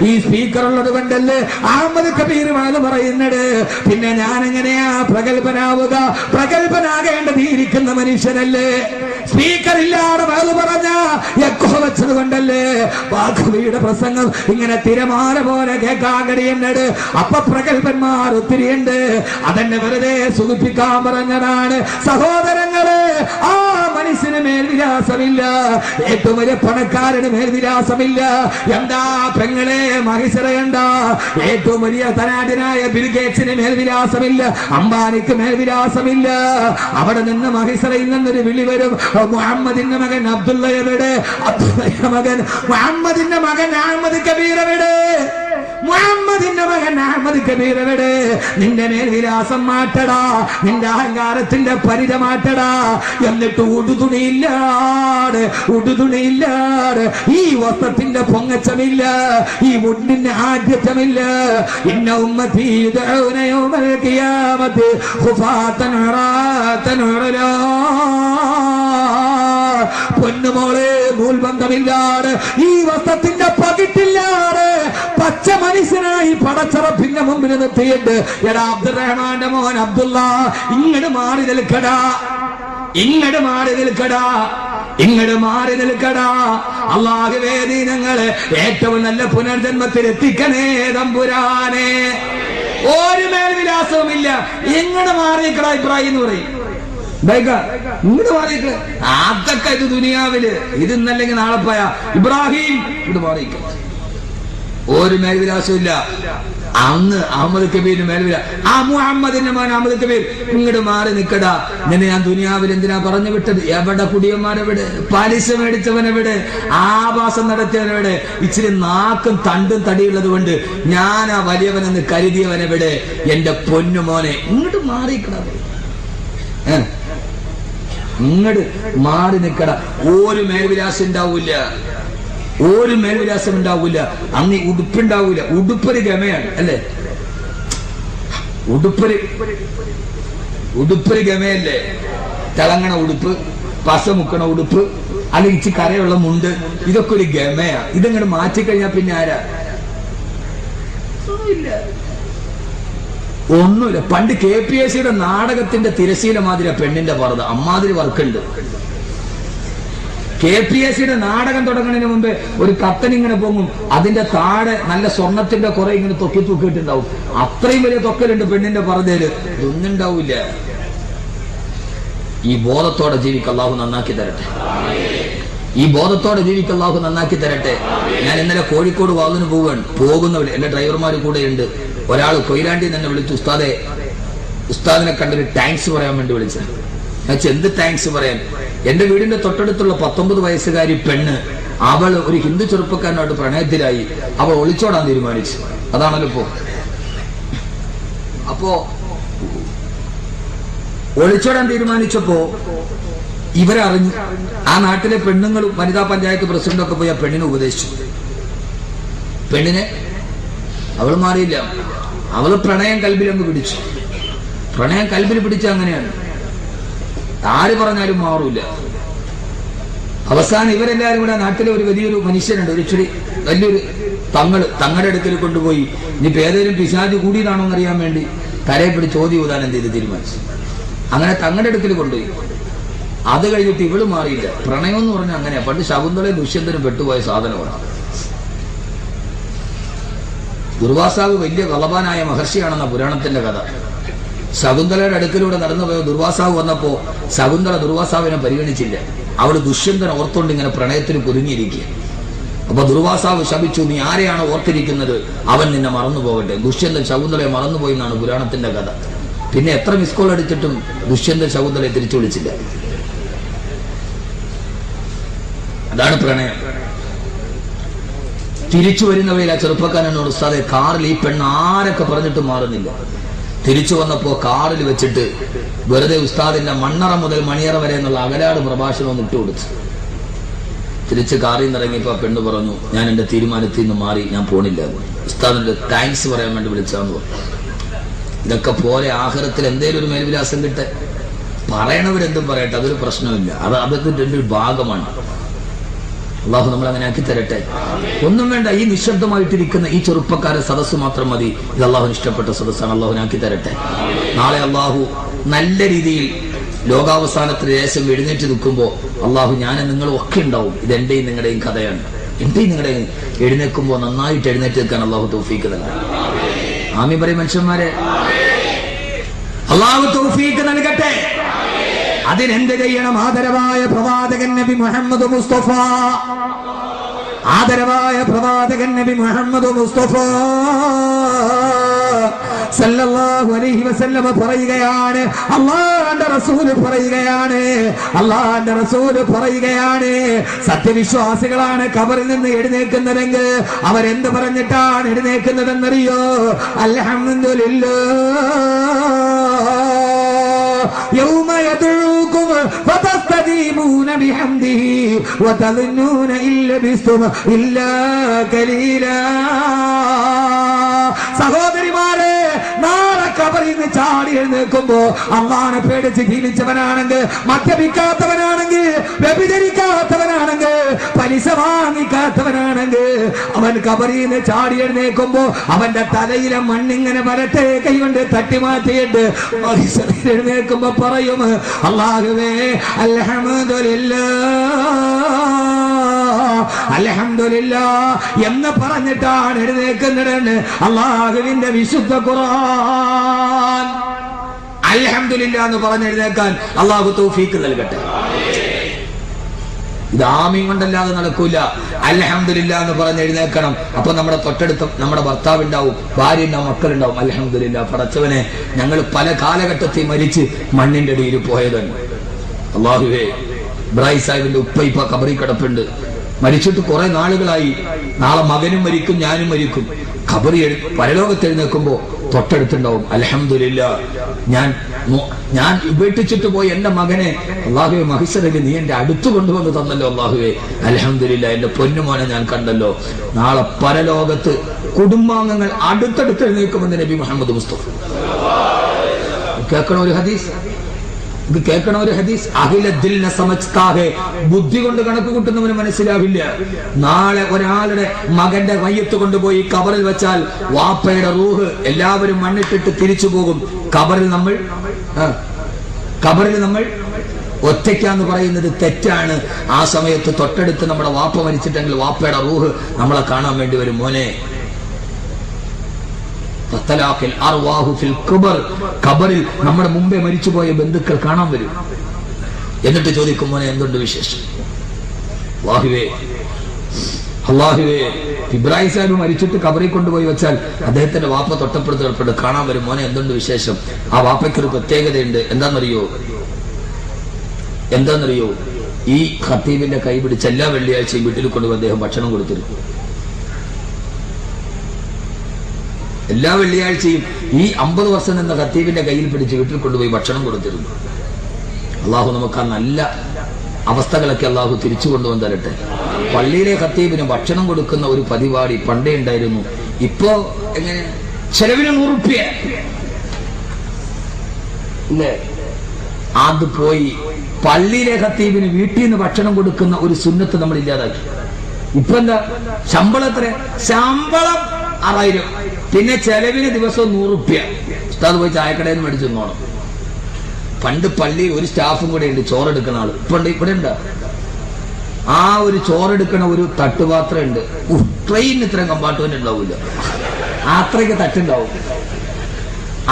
ഈ സ്പീക്കർ ഉള്ളത് കൊണ്ടല്ലേ അഹമ്മദ് കബീർ വാത് പറയുന്നത്. പിന്നെ ഞാൻ എങ്ങനെയാ പ്രഗത്ഭനാവുക? പ്രഗത്ഭനാകേണ്ടത് ഇരിക്കുന്ന മനുഷ്യനല്ലേ? സ്പീക്കർ ഇല്ലാതെ വാത് പറഞ്ഞ എക്കോ വെച്ചത് കൊണ്ടല്ലേ ബാഖവിയുടെ പ്രസംഗം ഇങ്ങനെ തിരമാല പോലെ കേൾക്കാൻ കഴിയുന്നത്? അപ്പൊ പ്രഗത്ഭന്മാർ ഒത്തിരിയുണ്ട്. അതെന്നെ വെറുതെ സുഖിപ്പിക്കാൻ പറഞ്ഞതാണ്. സഹോദരങ്ങളെ, ആ മനുഷ്യന് മേൽവിലാസമില്ല. ഏറ്റവും വലിയ പണക്കാരന് മേൽവിലാസമില്ല. എന്താ പെങ്ങളെ മഹ്ശറ എന്താ? ഏറ്റവും വലിയ ധനാഢ്യനായ ബിൽ ഗേറ്റ്സിന് മേൽവിലാസമില്ല. അംബാനിക്ക് മേൽവിലാസമില്ല. അവിടെ നിന്ന് മഹ്ശറയിൽ നിന്നൊരു വിളി വരും, മുഹമ്മദിന്റെ മകൻ അബ്ദുള്ള എവിടെ? അബ്ദുള്ളയുടെ മകൻ മുഹമ്മദിന്റെ മകൻ അഹമ്മദ് കബീർ എവിടെ? മുഹമ്മദിന്റെ മകൻ അഹമ്മദ് കബീർ എവിടെ? നിന്റെ മേൽവിലാസം മാറ്റടാ, നിന്റെ അഹങ്കാരത്തിന്റെ പരിധി മാറ്റടാ. എന്നിട്ട് ഉടുതുണിയില്ലാതെ, ഉടുതുണിയില്ലാതെ, ഈ വസ്ത്രത്തിന്റെ പൊങ്ങച്ചമില്ല, ഈ മുണ്ടിന്റെ ആഢ്യത്വമില്ല. ഇന്ന ഉമ്മത്തി യുദഊന യൗമൽ ഖിയാമത്തി ഖുഫാതൻ ഉറാതൻ ഉറലാ. പൊന്നുമോളെ, നൂൽബന്ധമില്ലാതെ, ഈ വസ്ത്രത്തിന്റെ പകിട്ടില്ലാതെ പച്ച മനുഷ്യനായി പടച്ചറപ്പിന്റെ മുമ്പിൽ നിർത്തിയിട്ട്, എടാ അബ്ദുറഹ്മാന്റെ മോൻ അബ്ദുള്ള, ഇങ്ങട് മാറി നിൽക്കടാ, ഇങ്ങട് മാറി നിൽക്കടാ, ഇങ്ങട് മാറി നിൽക്കടാ. അല്ലാഹുവേ, നീ ഞങ്ങളെ ഏറ്റവും നല്ല പുനർജന്മത്തിൽ എത്തിക്കണേ തമ്പുരാനെ. ഒരു മേൽവിലാസവുമില്ല. ഇങ്ങട് മാറി നിൽക്കടാ ഇബ്രാഹിം എന്ന് പറയും. ഇങ്ങോട്ട് മാറിയിട്ട് അതൊക്കെ ഇത് ദുനിയാവില്, ഇത് ഇന്നല്ലെങ്കിൽ നാളെ പോയ ഇബ്രാഹിം ഇങ്ങോട്ട് മാറിയിരിക്കും. ഒരു മേൽവിലാസവും ഇല്ല. അന്ന് അഹമ്മദ് കബീറിന് മേൽവിലാസം, ആ മുഹമ്മദിന്റെ മോൻ അഹമ്മദ് കബീർ ഇങ്ങോട്ട് മാറി നിക്കടാ, നിന്നെ ഞാൻ ദുനിയാവിൽ എന്തിനാ പറഞ്ഞു വിട്ടത്? എവിടെ കുടിയന്മാരെവിടെ, പലിശ മേടിച്ചവനെവിടെ, ആഭാസം നടത്തിയവനെവിടെ, ഇച്ചിരി നാക്കും തണ്ടും തടിയുള്ളത് കൊണ്ട് ഞാൻ ആ വലിയവനെന്ന് കരുതിയവനെവിടെ? എന്റെ പൊന്നുമോനെ ഇങ്ങോട്ട് മാറിക്കട, ഇങ്ങോട്ട് മാറി നിക്കട. ഒരു മേൽവിലാസം ഉണ്ടാവൂല, ഒരു മേൽവിലാസം ഉണ്ടാവൂല. അന്ന് ഉടുപ്പുണ്ടാവൂല. ഉടുപ്പൊരു ഗമയാണ് അല്ലേ? ഉടുപ്പൊരു ഗമയല്ലേ? തിളങ്ങണ ഉടുപ്പ്, പസ മുക്കണ ഉടുപ്പ്, അല്ലെങ്കിൽ ഇച്ചി കരയുള്ള മുണ്ട്, ഇതൊക്കെ ഒരു ഗമയാ. ഇതങ്ങോട്ട് മാറ്റിക്കഴിഞ്ഞാൽ പിന്നെ ആരാ? ഒന്നുമില്ല. പണ്ട് KPSCയുടെ നാടകത്തിന്റെ തിരശീല മാതിരിയാ പെണ്ണിന്റെ പറത. അമ്മാതിരി വർക്കുണ്ട്. KPSCയുടെ നാടകം തുടങ്ങുന്നതിന് മുമ്പ് ഒരു കത്തനിങ്ങനെ പൊങ്ങും, അതിന്റെ താഴെ നല്ല സ്വർണത്തിന്റെ കുറെ ഇങ്ങനെ തൂക്കിയിട്ടുണ്ടാവും. അത്രയും വലിയ തൊക്കലുണ്ട് പെണ്ണിന്റെ പറതയില്. ഇതൊന്നും ഉണ്ടാവില്ല. ഈ ബോധത്തോടെ ജീവിക്ക് അല്ലാഹു നന്നാക്കി തരട്ടെ. ഈ ബോധത്തോടെ ജീവിക്ക് അല്ലാഹു നന്നാക്കി തരട്ടെ. ഞാൻ ഇന്നലെ കോഴിക്കോട് വാതിന് പോകുന്നവര് എന്റെ ഡ്രൈവർമാർ കൂടെയുണ്ട്. ഒരാൾ കൊയിലാണ്ടി തന്നെ വിളിച്ചു, ഉസ്താദിനെ കണ്ടൊരു താങ്ക്സ് പറയാൻ വേണ്ടി വിളിച്ച. ഞാൻ എന്ത് താങ്ക്സ് പറയാൻ? എന്റെ വീടിന്റെ തൊട്ടടുത്തുള്ള 19 വയസ്സുകാരി പെണ്ണ്, അവൾ ഒരു ഹിന്ദു ചെറുപ്പക്കാരനോട് പ്രണയത്തിലായി. അവൾ ഒളിച്ചോടാൻ തീരുമാനിച്ചു. അതാണല്ലോ ഇപ്പോ. അപ്പോ ഒളിച്ചോടാൻ തീരുമാനിച്ചപ്പോ ഇവരറിഞ്ഞു. ആ നാട്ടിലെ പെണ്ണുങ്ങളും വനിതാ പഞ്ചായത്ത് പ്രസിഡന്റും ഒക്കെ പോയി ആ പെണ്ണിനെ ഉപദേശിച്ചു. പെണ്ണിനെ അവൾ മാറിയില്ല. അവള് പ്രണയം കൽബിലങ്ങ് പിടിച്ചു. പ്രണയം കൽബിൽ പിടിച്ച അങ്ങനെയാണ്, ആര് പറഞ്ഞാലും മാറൂല. അവസാനം ഇവരെല്ലാരും കൂടെ നാട്ടിലെ ഒരു വലിയൊരു മനുഷ്യനുണ്ട്, ഒരു ഇച്ചിരി വലിയൊരു തങ്ങളുടെ അടുക്കൽ കൊണ്ടുപോയി. ഇനിയിപ്പോ ഏതെങ്കിലും പിശാച് കൂടിയതാണോ എന്നറിയാൻ വേണ്ടി തലയെ പിടിച്ച് ചോദ്യം ഊതാൻ എന്ത് ചെയ്ത് തീരുമാനിച്ചു. അങ്ങനെ തങ്ങളുടെ അടുക്കൽ കൊണ്ടുപോയി. അത് കഴിഞ്ഞിട്ട് ഇവള് മാറിയില്ല. പ്രണയം എന്ന് പറഞ്ഞാൽ അങ്ങനെയാ. പണ്ട് ശകുന്തളയും ദുഷ്യന്തനും പെട്ടുപോയ സാധനമാണ്. ദുർവാസാവ് വലിയ കളവാനായ മഹർഷിയാണെന്ന പുരാണത്തിന്റെ കഥ. ശകുന്തളയുടെ അടുക്കലൂടെ നടന്നു പോയ ദുർവാസാവ് വന്നപ്പോ ശകുന്തള ദുർവാസാവിനെ പരിഗണിച്ചില്ല. അവള് ദുഷ്യന്തനെ ഓർത്തോണ്ട് ഇങ്ങനെ പ്രണയത്തിന് കുരുങ്ങിയിരിക്കുക. അപ്പൊ ദുർവാസാവ് ശപിച്ചു, നീ ആരെയാണ് ഓർത്തിരിക്കുന്നത്? അവൻ നിന്നെ മറന്നു പോകട്ടെ. ദുഷ്യന്തൻ ശകുന്തളയെ മറന്നുപോയി എന്നാണ് പുരാണത്തിന്റെ കഥ. പിന്നെ എത്ര മിസ് കോൾ അടിച്ചിട്ടും ദുഷ്യന്തൻ ശകുന്തളയെ തിരിച്ചു വിളിച്ചില്ല. അതാണ് പ്രണയം. തിരിച്ചു വരുന്നവയിൽ ആ ചെറുപ്പക്കാരനോട്, ഉസ്താദെ കാറിൽ ഈ പെണ്ണ് ആരൊക്കെ പറഞ്ഞിട്ട് മാറുന്നില്ല. തിരിച്ചു വന്നപ്പോ കാറിൽ വെച്ചിട്ട് വെറുതെ ഉസ്താദിന്റെ മണ്ണറ മുതൽ മണിയറ വരെ എന്നുള്ള അകലാട് പ്രഭാഷണം ഇട്ടുകൊടുത്തു. തിരിച്ച് കാറിൽ നിന്ന് ഇറങ്ങിയപ്പോ പെണ്ണ് പറഞ്ഞു, ഞാൻ എന്റെ തീരുമാനത്തിൽ നിന്ന് മാറി, ഞാൻ പോണില്ല. ഉസ്താദിന്റെ താങ്ക്സ് പറയാൻ വേണ്ടി വിളിച്ചാന്ന് പറഞ്ഞു. ഇതൊക്കെ പോലെ ആഖിറത്തിൽ എന്തേലും ഒരു മേൽവിലാസം കിട്ടെ. പറയണവരെന്തും പറയട്ടെ, അതൊരു പ്രശ്നമില്ല. അതൊക്കെ ഒരു ഭാഗമാണ്. അള്ളാഹു നമ്മൾ അങ്ങനെ ആക്കി തരട്ടെ. ഒന്നും വേണ്ട, ഈ നിശബ്ദമായിട്ടിരിക്കുന്ന ഈ ചെറുപ്പക്കാരെ സദസ്സ് മാത്രം മതി. ഇത് അള്ളാഹുവിന് ഇഷ്ടപ്പെട്ട സദസ്സാണ്. അള്ളാഹുനാക്കി തരട്ടെ. നാളെ അള്ളാഹു നല്ല രീതിയിൽ ലോകാവസാനത്തിന് ശേഷം എഴുന്നേറ്റ് നിൽക്കുമ്പോ അള്ളാഹു ഞാനും നിങ്ങളും ഒക്കെ ഉണ്ടാവും. ഇത് എന്റെയും നിങ്ങളുടെയും കഥയാണ്. എന്റെയും നിങ്ങളുടെയും എഴുന്നേൽക്കുമ്പോ നന്നായിട്ട് എഴുന്നേറ്റ് നിൽക്കാൻ അള്ളാഹു തൗഫീക്ക് നൽകട്ടെ. ആമീൻ പറയും മനുഷ്യന്മാരെ. അള്ളാഹു തൗഫീക്ക് നൽകട്ടെ. അതിനെന്ത് ചെയ്യണം? ആദരവായ പ്രവാചകൻ നബി മുഹമ്മദ് മുസ്തഫ, ആദരവായ പ്രവാചകൻ നബി മുഹമ്മദ് മുസ്തഫ സല്ലല്ലാഹു അലൈഹി വസല്ലമ പറയുകയാണ്, അല്ലാഹുവിന്റെ റസൂല് പറയുകയാണ്, അല്ലാഹുവിന്റെ റസൂല് പറയുകയാണ്, സത്യവിശ്വാസികളാണ് ഖബറിൽ നിന്ന് എഴുന്നേൽക്കുന്നതെങ്കിൽ അവരെന്ത് പറഞ്ഞിട്ടാണ് എഴുന്നേൽക്കുന്നതെന്നറിയോ? അൽഹംദുലില്ലാഹ് യൗമ യദഊകും ഫതസ്തജീബൂന ബിഹംദിഹി വതظنون ഇല്ല ബിസ്തും ഇല്ലാ ഖലീലാ. സഹോദരിമാരെ, നാളെ ഖബറിൽ നിന്ന് ചാടി എഴുന്നേൽക്കുമ്പോ അള്ളാഹനെ പേടിച്ച് ജീവിച്ചവനാണെങ്കിൽ, മദ്യപിക്കാത്തവനാണെങ്കിൽ, വ്യഭിചരിക്കാത്തവനാണെങ്കിൽ, പലിശ വാങ്ങിക്കാത്തവനാണെങ്കിൽ, അവൻ ഖബറിൽ നിന്ന് ചാടി എഴുന്നേൽക്കുമ്പോ അവന്റെ തലയിലെ മണ്ണിങ്ങനെ വരട്ടെ കൈകൊണ്ട് തട്ടി മാറ്റിയിട്ട് എഴുന്നേൽക്കുമ്പോ പറയും, അല്ലാഹുവേ അൽഹംദുലില്ലാഹ് എന്ന് പറഞ്ഞിട്ടാണ് എഴുന്നേൽക്കുന്നതെന്ന് അല്ലാഹുവിന്റെ വിശുദ്ധ ഖുർആൻ. അൽഹംദുലില്ലാഹ് എന്ന് പറഞ്ഞ് എഴുന്നേൽക്കാൻ അല്ലാഹു തൗഫീക്ക് നൽകട്ടെ. ഇത് ആമീൻ കൊണ്ടല്ലാതെ നടക്കൂല. അൽഹംദുലില്ലാ എന്ന് പറഞ്ഞ് എഴുന്നേൽക്കണം. അപ്പൊ നമ്മുടെ തൊട്ടടുത്ത് നമ്മുടെ ഭർത്താവ് ഉണ്ടാവും, ഭാര്യ ഉണ്ടാവും, മക്കളുണ്ടാവും. അൽഹംദുലില്ലാ, പടച്ചവനെ ഞങ്ങൾ പല കാലഘട്ടത്തിൽ മരിച്ച് മണ്ണിന്റെ അടിയിൽ പോയതാണ്. അല്ലാഹുവേ, ഇബ്രാഹിം സാഹിബിന്റെ ഉപ്പ ഇപ്പൊ ഖബറിൽ കിടപ്പുണ്ട്, മരിച്ചിട്ട് കുറെ നാളുകളായി. നാളെ മകനും മരിക്കും, ഞാനും മരിക്കും. ഖബറി പരലോകത്ത് എഴുന്നേൽക്കുമ്പോ തൊട്ടടുത്തുണ്ടാവും. അൽഹംദുലില്ലാ, ഞാൻ ഉപേക്ഷിച്ചിട്ട് പോയി എന്റെ മകനെ അല്ലാഹുവേ മഹിസറിൽ നീ എന്റെ അടുത്ത് കൊണ്ടുവന്ന് തന്നല്ലോ. അല്ലാഹുവേ അൽഹംദുലില്ലാ, എന്റെ പൊന്നുമോനെ ഞാൻ കണ്ടല്ലോ. നാളെ പരലോകത്ത് കുടുംബാംഗങ്ങൾ അടുത്തടുത്ത് എഴുന്നേൽക്കുമെന്ന് നബി മുഹമ്മദ് മുസ്തഫ. കേൾക്കണ ഒരു ഹദീസ്, ഇത് കേൾക്കണ ഒരു ഹദീസ്. അഖിലദ്ദിൽന സമജ്താഹെ, ബുദ്ധി കൊണ്ട് കണക്ക് കൂട്ടുന്നവന് മനസ്സിലാവില്ല. നാളെ ഒരാളുടെ മകന്റെ മയ്യത്ത് കൊണ്ടുപോയി കബറിൽ വെച്ചാൽ വാപ്പയുടെ റൂഹ് എല്ലാവരും മണ്ണിട്ടിട്ട് തിരിച്ചു പോകും. കബറിൽ നമ്മൾ ഒറ്റയ്ക്കാന്ന് പറയുന്നത് തെറ്റാണ്. ആ സമയത്ത് തൊട്ടടുത്ത് നമ്മുടെ വാപ്പ മരിച്ചിട്ടെങ്കിൽ വാപ്പയുടെ റൂഹ് നമ്മളെ കാണാൻ വേണ്ടി വരും. മോനെ, ഖബറിൽ നമ്മുടെ മുമ്പേ മരിച്ചുപോയ ബന്ധുക്കൾ കാണാൻ വരും. എന്നിട്ട് ചോദിക്കും, മോനെ എന്തുണ്ട് വിശേഷം? അല്ലാഹുവേ, ഇബ്രാഹിം സാഹിബ് മരിച്ചിട്ട് ഖബറിൽ കൊണ്ടുപോയി വെച്ചാൽ അദ്ദേഹത്തിന്റെ വാപ്പ തൊട്ടപ്പുറത്ത് കിടപ്പുണ്ട്, കാണാൻ വരും. മോനെ എന്തുണ്ട് വിശേഷം? ആ വാപ്പയ്ക്കൊരു പ്രത്യേകതയുണ്ട്. എന്താണെന്നറിയോ? ഈ ഖത്തീബിന്റെ കൈ പിടിച്ച് എല്ലാ വെള്ളിയാഴ്ചയും വീട്ടിൽ കൊണ്ടുപോയി അദ്ദേഹം ഭക്ഷണം കൊടുത്തിരുന്നു. എല്ലാ വെള്ളിയാഴ്ചയും ഈ 50 വർഷം എന്ന ഖത്തീബിന്റെ കയ്യിൽ പിടിച്ച് വീട്ടിൽ കൊണ്ടുപോയി ഭക്ഷണം കൊടുത്തിരുന്നു. അള്ളാഹു നമുക്ക് ആ നല്ല അവസ്ഥകളൊക്കെ അള്ളാഹു തിരിച്ചു കൊണ്ടുവന്ന് തരട്ടെ. പള്ളിയിലെ ഖത്തീബിന് ഭക്ഷണം കൊടുക്കുന്ന ഒരു പരിപാടി പണ്ടേ ഉണ്ടായിരുന്നു. ഇപ്പോ എങ്ങനെ? ചെലവിന് 100 റുപ്യ ഇല്ലേ? അത് പോയി പള്ളിയിലെ ഖത്തീബിന് വീട്ടിൽ നിന്ന് ഭക്ഷണം കൊടുക്കുന്ന ഒരു സുന്നത്ത് നമ്മൾ ഇല്ലാതാക്കി. ഇപ്പൊ എന്താ ശമ്പളം? എത്ര ശമ്പളം? 6000. പിന്നെ ചെലവിന് ദിവസവും 100 റുപ്യ. ഉസ്താദ് പോയി ചായക്കടയിൽ നിന്ന് മേടിച്ചു തന്നോണം. പണ്ട് പള്ളിയിൽ ഒരു സ്റ്റാഫും കൂടെ ഉണ്ട്, ചോറെടുക്കുന്ന ആള്. ഇവിടെ ഉണ്ട്. ആ ഒരു ചോറെടുക്കണ ഒരു തട്ടുപാത്രം ഉണ്ട്. ട്രെയിനിന് ഇത്രയും കമ്പാർട്ട്മെന്റ് ഉണ്ടാവില്ല, അത്രയ്ക്ക് തട്ടുണ്ടാവും.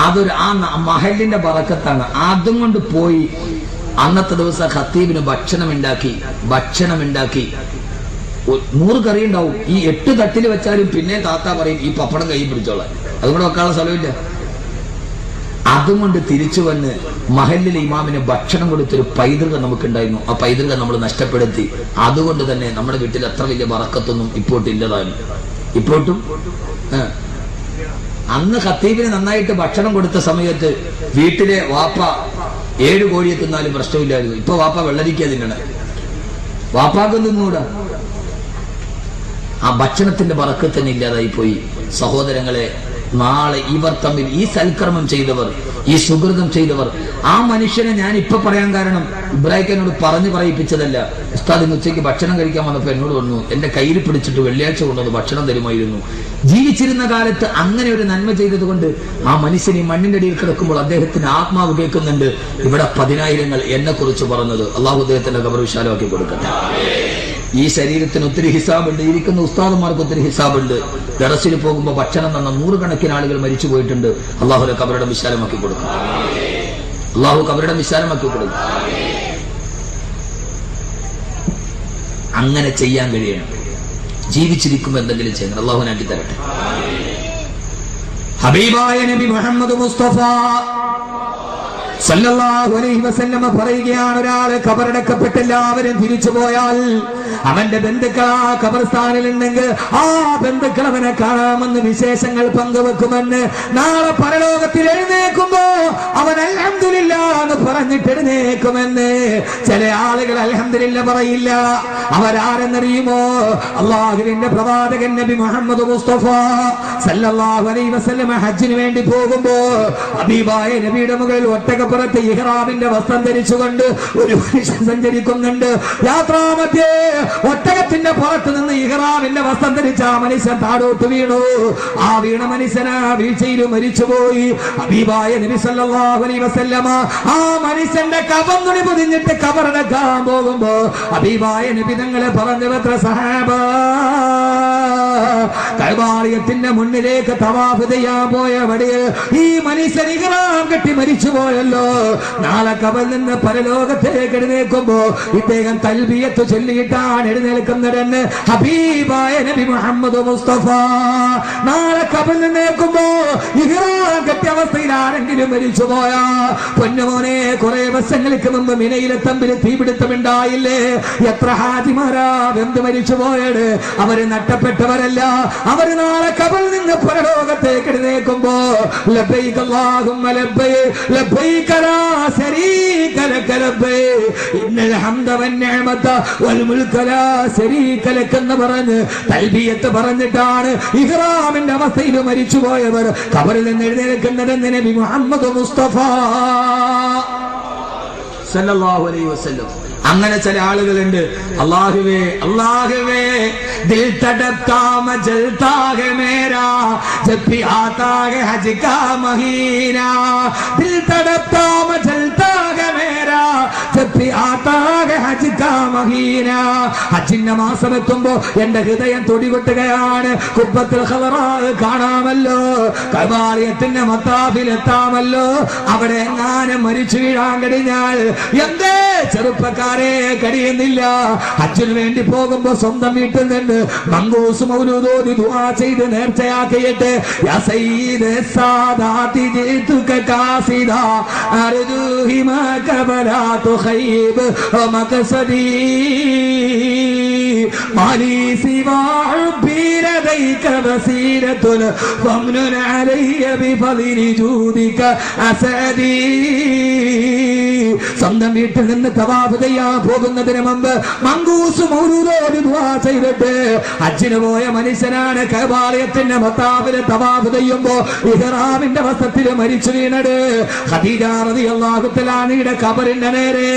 അതൊരു ആ മഹലിന്റെ ബറക്കത്താണ്. അതും കൊണ്ട് പോയി അന്നത്തെ ദിവസം ഖത്തീബിന് ഭക്ഷണം ഉണ്ടാക്കി 100 കറി ഉണ്ടാവും. ഈ 8 തട്ടിൽ വെച്ചാലും പിന്നെ താത്ത പറയും ഈ പപ്പടം കൈ പിടിച്ചോളാം, അതുകൊണ്ട് വെക്കാനുള്ള സ്ഥലമില്ല. അതുകൊണ്ട് തിരിച്ചു വന്ന് മഹല്ലിലെ ഇമാമിന് ഭക്ഷണം കൊടുത്തൊരു പൈതൃകം നമുക്കുണ്ടായിരുന്നു. ആ പൈതൃകം നമ്മൾ നഷ്ടപ്പെടുത്തി. അതുകൊണ്ട് തന്നെ നമ്മുടെ വീട്ടിൽ അത്ര വലിയ ബറക്കത്തൊന്നും ഇപ്പോട്ടില്ലതാണ്. ഇപ്പോട്ടും അന്ന് ഖത്തീബിന് നന്നായിട്ട് ഭക്ഷണം കൊടുത്ത സമയത്ത് വീട്ടിലെ വാപ്പ 7 കോഴിയെ തിന്നാലും പ്രശ്നമില്ലായിരുന്നു. ഇപ്പൊ വാപ്പ വെള്ളരിക്ക തിന്നണ, വാപ്പാക്കും തിന്നൂടാ. ആ ഭക്ഷണത്തിന്റെ ബറക്കത്ത് തന്നെ ഇല്ലാതായി പോയി. സഹോദരങ്ങളെ, നാളെ ഇവർ തമ്മിൽ ഈ സൽക്കർമ്മം ചെയ്തവർ, ഈ സുഹൃതം ചെയ്തവർ, ആ മനുഷ്യനെ ഞാൻ ഇപ്പൊ പറയാൻ കാരണം ഇബ്രാഹിം എന്നോട് പറഞ്ഞു പറയിപ്പിച്ചതല്ല. ഉസ്താദ് ഇന്ന് ഉച്ചയ്ക്ക് ഭക്ഷണം കഴിക്കാൻ വന്നപ്പോ എന്നോട് വന്നു, എന്റെ കയ്യിൽ പിടിച്ചിട്ട് വെള്ളിയാഴ്ച കൊണ്ടുവന്ന് ഭക്ഷണം തരുമായിരുന്നു. ജീവിച്ചിരുന്ന കാലത്ത് അങ്ങനെ ഒരു നന്മ ചെയ്തത് കൊണ്ട് ആ മനുഷ്യൻ ഈ മണ്ണിന്റെ അടിയിൽ കിടക്കുമ്പോൾ അദ്ദേഹത്തിന് ആത്മാവ് കേൾക്കുന്നുണ്ട്. ഇവിടെ 10,000 എന്നെ കുറിച്ച് പറഞ്ഞത്. അള്ളാഹു അദ്ദേഹത്തിന്റെ ഖബർ വിശാലമാക്കി കൊടുക്കട്ടെ. ഈ ശരീരത്തിന് ഒത്തിരി ഹിസാബുണ്ട്, ഇരിക്കുന്ന ഉസ്താദന്മാർക്ക് ഒത്തിരി ഹിസാബുണ്ട്. ദറസിൽ പോകുമ്പോൾ ഭക്ഷണം തന്ന 100 കണക്കിന് ആളുകൾ മരിച്ചു പോയിട്ടുണ്ട്. അള്ളാഹുലെ ഖബറുടെ വിശാലമാക്കി കൊടുക്കും. അള്ളാഹു ഖബറുടെ വിശാലമാക്കി കൊടുക്കും. അങ്ങനെ ചെയ്യാൻ കഴിയണം. ജീവിച്ചിരിക്കുമ്പോൾ എന്തെങ്കിലും ചെയ്യണം. അള്ളാഹു നാട്ടി തരട്ടെ. ഹബീബായ നബി മുഹമ്മദ് മുസ്തഫ സല്ലല്ലാഹു അലൈഹി വസല്ലമ പറയുകയാണ്, ഒരാള് ഖബറടക്കപ്പെട്ട് എല്ലാവരും തിരിച്ചു പോയാൽ അവന്റെ ബന്ധുക്കൾ ആ ഖബർസ്ഥാനിൽ ഉണ്ടെങ്കിൽ ആ ബന്ധുക്കൾ അവനെ കാണാമെന്ന് വിശേഷങ്ങൾ പങ്കുവെക്കുമെന്ന്. നാളെ പരലോകത്തിൽ എഴുന്നേൽക്കുമ്പോ അവൻ അൽഹംദുലില്ലാ എന്ന് പറഞ്ഞിട്ട് എഴുന്നേൽക്കുമെന്ന്. ചില ആളുകൾ അൽഹംദുലില്ലാ പറയില്ല. അവരാരെന്നറിയുമോ? അള്ളാഹുവിന്റെ പ്രവാചകൻ നബി മുഹമ്മദ് മുസ്തഫ സല്ലല്ലാഹു അലൈഹി വസല്ലമ ഹജ്ജിന് വേണ്ടി പോകുമ്പോ ഹബീബായ നബിയുടെ മുകളിൽ ഒട്ടകപ്പുറത്ത് ഇഹ്റാമിന്റെ വസ്ത്രം ധരിച്ചുകൊണ്ട് ഒരു മനുഷ്യൻ സഞ്ചരിക്കുന്നുണ്ട്. യാത്രാമധ്യേ ഒട്ടകത്തിന്റെ പുറത്ത് നിന്ന് ഇഹ്റാമിന്റെ വസ്ത്രം ധരിച്ച മനുഷ്യൻ താഴോട്ട് വീണു. ആ വീണ മനുഷ്യനാ വീഴ്ചയിൽ മരിച്ചുപോയി. ഹബീബായ നബി സല്ലല്ലാഹു അലൈഹി വസല്ലമ ആ മനുഷ്യന്റെ കഫൻ തുണി പൊതിഞ്ഞിട്ട് ഖബറടക്കാൻ പോകുമ്പോ ഹബീബായ നബി തങ്ങളെ പറഞ്ഞവത്ര സഹാബ കഅബാലയത്തിന്റെ മുന്നിലേക്ക് തവാഫ് ചെയ്യാൻ പോയ വഴിയിൽ ഈ മനുഷ്യൻ ഇഹ്റാം കെട്ടി മരിച്ചുപോയല്ലോ. നാളെ ഖബറിൽ നിന്ന് പരലോകത്തേക്ക് എഴുന്നേൽക്കുമ്പോ ഇദ്ദേഹം തൽബിയത്ത് ചൊല്ലിയിട്ടാണ് എഴുന്നേൽക്കുന്നതെന്ന് ഹബീബായ നബി മുഹമ്മദ് മുസ്തഫ. നാളെ ഖബറിൽ നിന്നേൽക്കുമ്പോ ഇഹ്റാം കെട്ടിയ അവസ്ഥയിൽ ആരെങ്കിലും മരിച്ചുപോയാ പൊന്നുമോനെ, കുറെ വർഷങ്ങൾക്ക് മുമ്പ് മിനയിലെ തമ്പിൽ തീപിടുത്തമുണ്ടായില്ലേ? എത്ര ഹാജിമാരാ വെന്ത് മരിച്ചുപോയത്. അവര് നഷ്ടപ്പെട്ടവരല്ല. അവര് നാളെ ഖബറിൽ നിന്ന് പരലോകത്തേക്ക് എഴുന്നേൽക്കുമ്പോ ലബ്ബൈക അല്ലാഹുമ്മ ലബ്ബൈക് ലബ്ബൈക ലാ ശരീക ലക ലബ്ബൈക് ഇന്നൽ ഹംദ വന്നിഅമത വൽ മുൽക ലാ ശരീക ലക എന്ന് പറഞ്ഞ് തൽബിയത്ത് പറഞ്ഞിട്ടാണ് ഇഹ്റാമിന്റെ അവസ്ഥയിൽ മരിച്ചുപോയവർ ഖബറിൽ നിന്ന് എഴുന്നേൽക്കുന്നതെന്ന് നബി മുഹമ്മദ് മുസ്തഫ സല്ലല്ലാഹു അലൈഹി വസല്ലം. അങ്ങനെ ചില ആളുകളുണ്ട്, അല്ലാഹുവേ അല്ലാഹുവേ ദിൽ തടപ്താ മജൽതാ ഹെ മേരാ ജബ് ഭി ആതാ ഹെ ഹജ് കാ മഹീനാ ദിൽ തടപ്താ മജൽതാ ഹെ മേരാ ജബ് ഭി ആതാ ഹെ ഹജ് കാ മഹീനാ. ഹജ്ജിന്റെ മാസം എത്തുമ്പോ എന്റെ ഹൃദയം തുടികൊട്ടുകയാണ്. ഖുബ്ബത്തുൽ ഖദറാ കാണാമല്ലോ, കഅബാലയത്തിന്റെ മത്താഫിൽ എത്താമല്ലോ. അവിടെ എങ്ങാനും മരിച്ചു വീഴാൻ കഴിഞ്ഞാൽ എന്തേ ചെറുപ്പക്കാരെ കഴിയുന്നില്ല? ഹജ്ജിന് വേണ്ടി പോകുമ്പോ സ്വന്തം വീട്ടിൽ നിന്ന് മങ്കൂസ് മൗലൂദോതി ദുആ ചെയ്ത് നേർച്ചയാക്കിയിട്ട് യാ സയ്യിദ് സാദാതി ജിതുക കാസിദാ അർജൂഹി മാ കബലാ തുഖൈബ് മഖസദി മാലി സിവാ ഹുബ്ബി ലദൈക ബസീരത്തുൻ ഫംനുൻ അലയ്യ ബിഫളിൽ ജൂദിക അസദി. സ്വന്തം വീട്ടിൽ നിന്ന് തവാഫ് ചെയ്യാൻ പോകുന്നതിന് മുമ്പ് മങ്കൂസ് മൗലൂദോതി ദുആ ചെയ്തിട്ട് ഹജ്ജിന് പോയ മനുഷ്യനാണ് കഅബാലയത്തിന്റെ മത്താഫില് തവാഫ് ചെയ്യുമ്പോ ഇഹ്റാമിന്റെ വസ്ത്രത്തിൽ മരിച്ചു വീണത്. ഖദീജ റളിയല്ലാഹു തആല അൻഹയുടെ ഖബറിന്റെ നേരെ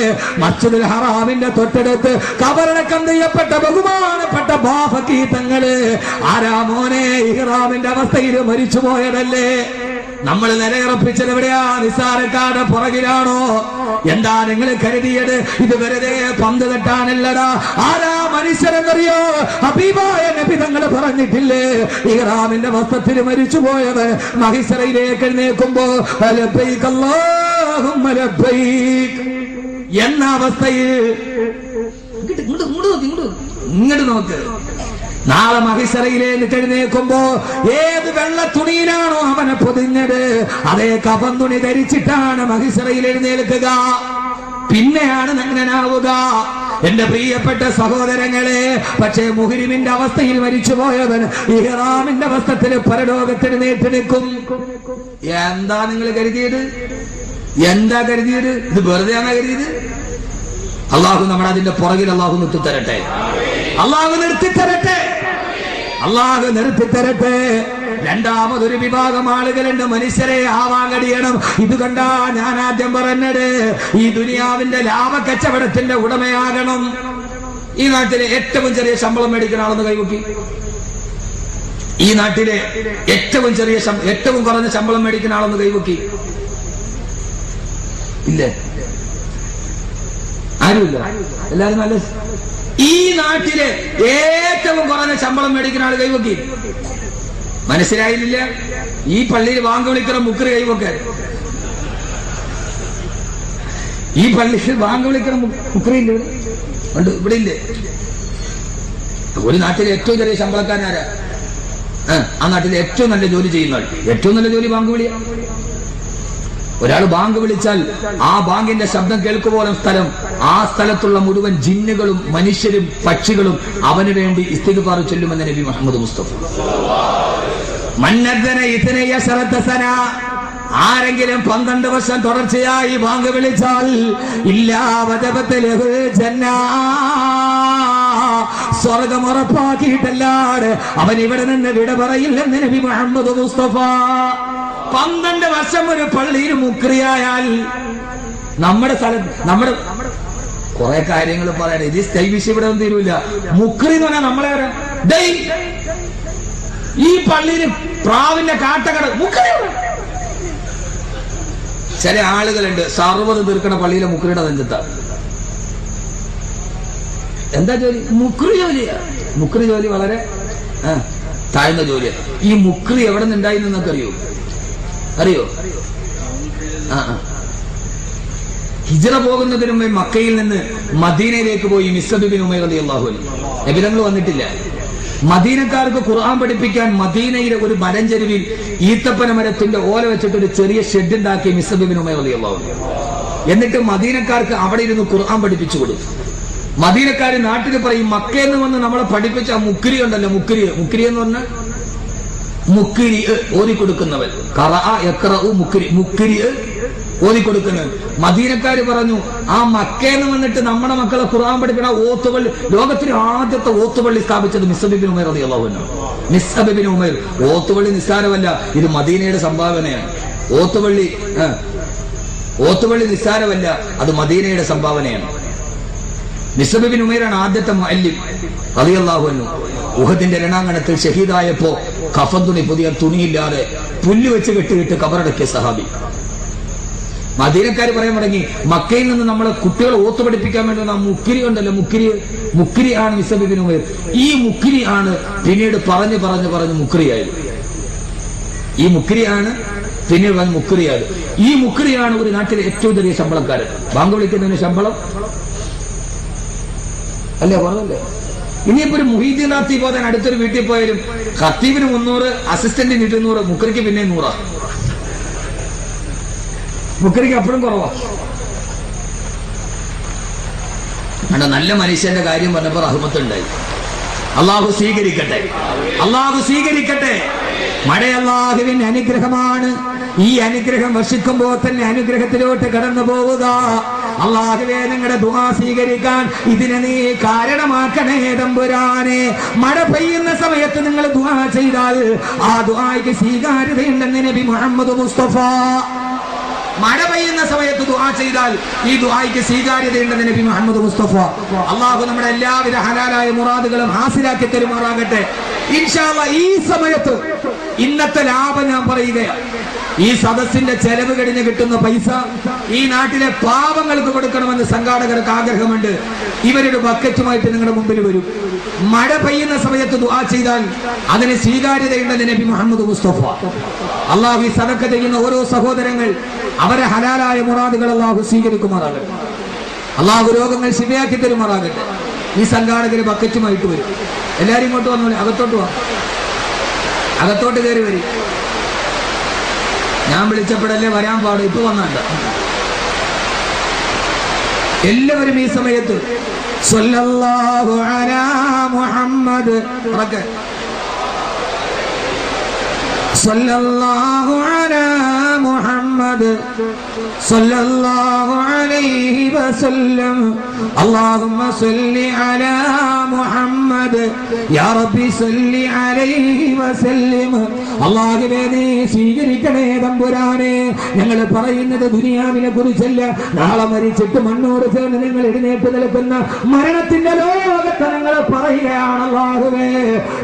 മസ്ജിദുൽ ഹറാമിന്റെ തൊട്ടടുത്ത് ഖബറടക്കം ചെയ്യപ്പെട്ട ബഹുമാനപ്പെട്ട ബാഫക്കി തങ്ങള് ആരാ മോനെ ഇഹ്റാമിന്റെ അവസ്ഥയിൽ മരിച്ചു പോയതല്ലേ? നമ്മൾ നിലയുറപ്പിച്ചത് എവിടെയാ? നിസ്സാരക്കാരുടെ പുറകിലാണോ? എന്താ നിങ്ങൾ കരുതിയത്? ഇത് വെറുതെ പന്ത് തട്ടാനല്ലടാ. ആരാ മനുഷ്യരെന്നറിയോ? ഹബീബായ നബി തങ്ങൾ പറഞ്ഞിട്ടില്ലേ, ഇഹ്റാമിന്റെ വസ്ത്രത്തിൽ മരിച്ചു പോയവൻ മഹിസറയിലേക്ക് എഴുന്നേൽക്കുമ്പോ ലബ്ബൈക അല്ലാഹുമ്മ ലബ്ബൈക് എന്ന അവസ്ഥയിൽ ഇങ്ങോട്ട് നോക്ക്. നാളെ മഹിസറയിലേക്ക് എഴുന്നേൽക്കുമ്പോ ഏത് വെള്ള തുണിയിലാണോ അവനെ പൊതിഞ്ഞത് അതേ കഫൻ തുണി ധരിച്ചിട്ടാണ് മഹിസറയിൽ എഴുന്നേൽക്കുക. പിന്നെയാണ് നഗ്നനാവുക. എന്റെ പ്രിയപ്പെട്ട സഹോദരങ്ങളെ, പക്ഷേ മുഹ്രിമിന്റെ അവസ്ഥയിൽ മരിച്ചുപോയവൻ ഇഹ്റാമിന്റെ വസ്ത്രത്തിൽ പരലോകത്തിന് നേട്ടെടുക്കും. എന്താ നിങ്ങൾ കരുതിയത്? എന്താ കരുതിയത്? ഇത് വെറുതെയാണ് കരുതിയത്? അള്ളാഹു നമ്മുടെ അതിന്റെ പുറകിൽ അള്ളാഹു നിർത്തിത്തരട്ടെ. അള്ളാഹു നിർത്തിത്തരട്ടെ. അള്ളാഹു നിർത്തിത്തരട്ടെ. രണ്ടാമതൊരു വിഭാഗം ആളുകളുണ്ട്, മനുഷ്യരെ ആവാൻ കഴിയണം. ഇത് കണ്ടാ ഞാൻ ആദ്യം പറഞ്ഞത് ഈ ദുനിയാവിന്റെ ലാഭ കച്ചവടത്തിന്റെ ഉടമയാകണം. ഈ നാട്ടിലെ ഏറ്റവും ചെറിയ ശമ്പളം മേടിക്കുന്ന ആളെന്ന് കൈവക്കി. ഈ നാട്ടിലെ ഏറ്റവും കുറഞ്ഞ ശമ്പളം മേടിക്കുന്ന ആളെന്ന് കൈവക്കി. ഇല്ലേ? ആരുമില്ല. എല്ലാരും നല്ല. ഈ നാട്ടിലെ ഏറ്റവും കുറഞ്ഞ ശമ്പളം മേടിക്കുന്ന ആള് കൈവക്കി. മനസ്സിലായില്ല? ഈ പള്ളിയിൽ വാങ്ങി വിളിക്കുന്ന മുക്കറി കൈവക്കാൻ. ഈ പള്ളിയിൽ വാങ്ങി വിളിക്കുന്ന മുക്കറി ഇല്ല ഉണ്ട്, ഇവിടെ ഇല്ലേ? ഒരു നാട്ടിലെ ഏറ്റവും ചെറിയ ശമ്പളക്കാരനാരാ? ആ നാട്ടിലെ ഏറ്റവും നല്ല ജോലി ചെയ്യുന്ന ആൾ. ഏറ്റവും നല്ല ജോലി ബാങ്ക് വിളിയാ. ഒരാൾ ബാങ്ക് വിളിച്ചാൽ ആ ബാങ്കിന്റെ ശബ്ദം കേൾക്കുമ്പോഴും സ്ഥലം, ആ സ്ഥലത്തുള്ള മുഴുവൻ ജിന്നുകളും മനുഷ്യരും പക്ഷികളും അവന് വേണ്ടി ഇസ്തിഗ്ഫാർ ചൊല്ലുമെന്ന് നബി മുഹമ്മദ് മുസ്തഫ. ആരെങ്കിലും 12 വർഷം തുടർച്ചയായി ബാങ്ക് വിളിച്ചാൽ സ്വർഗം ഉറപ്പാക്കിയിട്ടല്ലാതെ അവൻ ഇവിടെ നിന്ന് വിട പറയില്ലെന്ന് നബി മുഹമ്മദ് മുസ്തഫ. 12 വർഷം ഒരു പള്ളിയിൽ മുക്രിയായാൽ നമ്മുടെ സ്ഥലത്ത് കുറെ കാര്യങ്ങൾ പറയണേ. ഇത് സ്റ്റൈവിഷ് ഇവിടെ ഒന്നും തീരൂല. മുക്രി എന്ന് പറഞ്ഞാൽ നമ്മളെ ഈ പള്ളിയിൽ പ്രാവിന്റെ കാട്ടകട ചില ആളുകളുണ്ട് സർവ്വത് തീർക്കണ പള്ളിയിലെ മുക്രിയുടെ നെഞ്ചത്ത. എന്താ ജോലി? മുക്രി ജോലിയാ. മുക്രി ജോലി വളരെ താഴ്ന്ന ജോലിയാണ്. ഈ മുക്രി എവിടെ നിന്നുണ്ടായി എന്നൊക്കെ അറിയോ? ഹിജ്റ പോകുന്നതിന് മുമ്പ് മക്കയിൽ നിന്ന് മദീനയിലേക്ക് പോയി മിസ്അബ് ബിൻ ഉമൈർ റളിയല്ലാഹു അൻഹു. നബി തങ്ങൾ വന്നിട്ടില്ല. മദീനക്കാർക്ക് ഖുർആൻ പഠിപ്പിക്കാൻ മദീനയിലെ ഒരു മലഞ്ചെരുവിൽ ഈത്തപ്പന മരത്തിന്റെ ഓല വെച്ചിട്ട് ഒരു ചെറിയ ഷെഡ് ഉണ്ടാക്കി മിസ്അബ് ബിൻ ഉമൈർ റളിയല്ലാഹു അൻഹു. എന്നിട്ട് മദീനക്കാർക്ക് അവിടെ ഇരുന്ന് ഖുർആൻ പഠിപ്പിച്ചു കൊടുത്തു. മദീനക്കാര് നാട്ടിൽ പറയും, മക്കയിൽ നിന്ന് വന്ന് നമ്മളെ പഠിപ്പിച്ച മുക്രി ഉണ്ടല്ലോ, മുക്രി എന്ന് പറഞ്ഞാൽ മുക്രി ഓതിക്കൊടുക്കുന്നവൻ. മുക്രി ഓതിക്കൊടുക്കുന്നവൻ. മദീനക്കാര് പറഞ്ഞു, ആ മക്കയെന്ന് വന്നിട്ട് നമ്മുടെ മക്കളെ ഖുർആൻ പഠിപ്പിക്കുന്ന ഓത്തുപള്ളി, ലോകത്തിലെ ആദ്യത്തെ ഓത്തുപള്ളി സ്ഥാപിച്ചത് മിസ്അബ് ബിൻ ഉമൈർ റളിയല്ലാഹു അൻഹു. Musab bin Umair. ഓത്തുപള്ളി നിസ്സാരമല്ല, ഇത് മദീനയുടെ സംഭാവനയാണ്. ഓത്തുപള്ളി നിസ്സാരമല്ല, അത് മദീനയുടെ സംഭാവനയാണ്. മിസ്അബ് ബിൻ ഉമൈറാണ് ആദ്യത്തെ മുഅല്ലിം റളിയല്ലാഹു അൻഹു. ഉഹദിന്റെ രണാങ്കണത്തിൽ ഷഹീദായപ്പോ കഫൻ തുണി, പുതിയ തുണിയില്ലാതെ പുല്ല് വെച്ച് കെട്ടിയിട്ട് കബറടക്കിയ സഹാബി. മദീനക്കാര് പറയാൻ തുടങ്ങി, മക്കയിൽ നിന്ന് നമ്മളെ കുട്ടികളെ ഓത്തു പഠിപ്പിക്കാൻ വേണ്ടി ആ മുക്കിരി ഉണ്ടല്ലോ, മുക്കിരി ആണ് മിസ്അബ് ബിൻ ഉമൈർ. ഈ മുക്കിരി ആണ് പിന്നീട് പറഞ്ഞ് മുക്രിയായത്. ഈ മുക്രിയാണ് പിന്നീട് പറഞ്ഞ് മുക്രിയായത്. ഈ മുക്രിയാണ് ഒരു നാട്ടിലെ ഏറ്റവും ചെറിയ ശമ്പളക്കാരൻ. ബാങ്ക് വിളിക്കുന്നതിന് ശമ്പളം അല്ലേ കുറവല്ലേ? ഇനിയിപ്പോ ഒരു മുഹീദ്ദീൻ ഖത്തീബ് പോകാൻ അടുത്തൊരു വീട്ടിൽ പോയാലും ഖത്തീബിന് 300, അസിസ്റ്റന്റിന് 200, മുക്രിക്ക് പിന്നെ 100. മുക്രിക്ക് അപ്പോഴും കുറവാ. നല്ല മനുഷ്യന്റെ കാര്യം പറഞ്ഞപ്പോ റഹ്മത്തുണ്ടായി. അള്ളാഹു സ്വീകരിക്കട്ടെ. മഴ അല്ലാഹുവിന്റെ അനുഗ്രഹമാണ്. ഈ അനുഗ്രഹം വർഷിക്കുമ്പോൾ തന്നെ അനുഗ്രഹത്തിലോട്ട് കടന്നു പോവുക. അല്ലാഹുവേ, നിങ്ങളുടെ ദുആ സ്വീകരിക്കാൻ ഇതിനെ നീ കാരണമാക്കണേ തമ്പുരാനെ. മഴ പെയ്യുന്ന സമയത്ത് നിങ്ങൾ ദുആ ചെയ്താൽ ആ ദുആയ്ക്ക് സ്വീകാര്യതയുണ്ടെന്ന് നബി മുഹമ്മദ് മുസ്തഫ. മഴ പെയ്യുന്ന സമയത്ത് ദുആ ചെയ്താൽ ഈ ദുആയ്ക്ക് സ്വീകാര്യതയുണ്ടെന്ന് നബി മുഹമ്മദ് മുസ്തഫ. അല്ലാഹു നമ്മുടെ എല്ലാവിധ ഹലാലായ മുറാദുകളും ഹാസിലാക്കി തരുമാറാകട്ടെ ഇൻഷാ അല്ലാഹ്. ഈ സമയത്ത് ഇന്നത്തെ ലാഭം ഞാൻ പറയുകയാണ്. ഈ സദസ്സിന്റെ ചെലവ് കഴിഞ്ഞ് കിട്ടുന്ന പൈസ ഈ നാട്ടിലെ പാവങ്ങൾക്ക് കൊടുക്കണമെന്ന് സംഘാടകർക്ക് ആഗ്രഹമുണ്ട്. ഇവരുടെ ബക്കറ്റുമായിട്ട് നിങ്ങളുടെ മുമ്പിൽ വരും. മഴ പെയ്യുന്ന സമയത്ത് ദുആ ചെയ്താൽ അതിന് സ്വീകാര്യതയുണ്ടെന്ന് നബി മുഹമ്മദ് മുസ്തഫ. അല്ലാഹു ഈ സദഖ ചെയ്യുന്ന ഓരോ സഹോദരങ്ങൾ അവരെ ഹലാലായ മുറാദുകൾ അല്ലാഹു സ്വീകരിക്കുമാറാകട്ടെ. അല്ലാഹു രോഗങ്ങൾ ശിഫയാക്കി തരുമാറാകട്ടെ. ഈ സംഘാടകര് ബക്കറ്റുമായിട്ട് വരും. എല്ലാരും ഇങ്ങോട്ട് വന്നോളെ, അകത്തോട്ട് കയറി വരും. ഞാൻ വിളിച്ചപ്പോഴല്ലേ വരാൻ പാടും, ഇപ്പൊ വന്നണ്ട. എല്ലാവരും ഈ സമയത്ത് സ്വല്ലല്ലാഹു അലാ മുഹമ്മദ്, സ്വല്ലല്ലാഹു അലാ മുഹമ്മദ് സ്വല്ലല്ലാഹു അലൈഹി വസല്ലം അല്ലാഹുമ്മ സ്വല്ലി അലാ മുഹമ്മദ് യാ റബ്ബി സ്വല്ലി അലൈഹി വസല്ലം. അല്ലാഹുവേ, നീ സ്വീകരിക്കണേ തമ്പുരാനെ. ഞങ്ങൾ പറയുന്നത് ദുനിയാവിനെ കുറിച്ചല്ല. നാളെ മരിച്ചിട്ട് മണ്ണോട് ചേർന്ന് നിങ്ങൾ എഴുന്നേറ്റ് നിൽക്കുന്ന മരണത്തിന്റെ ലോകത്തെ ഞങ്ങൾ പറയുകയാണ്. അല്ലാഹുവേ,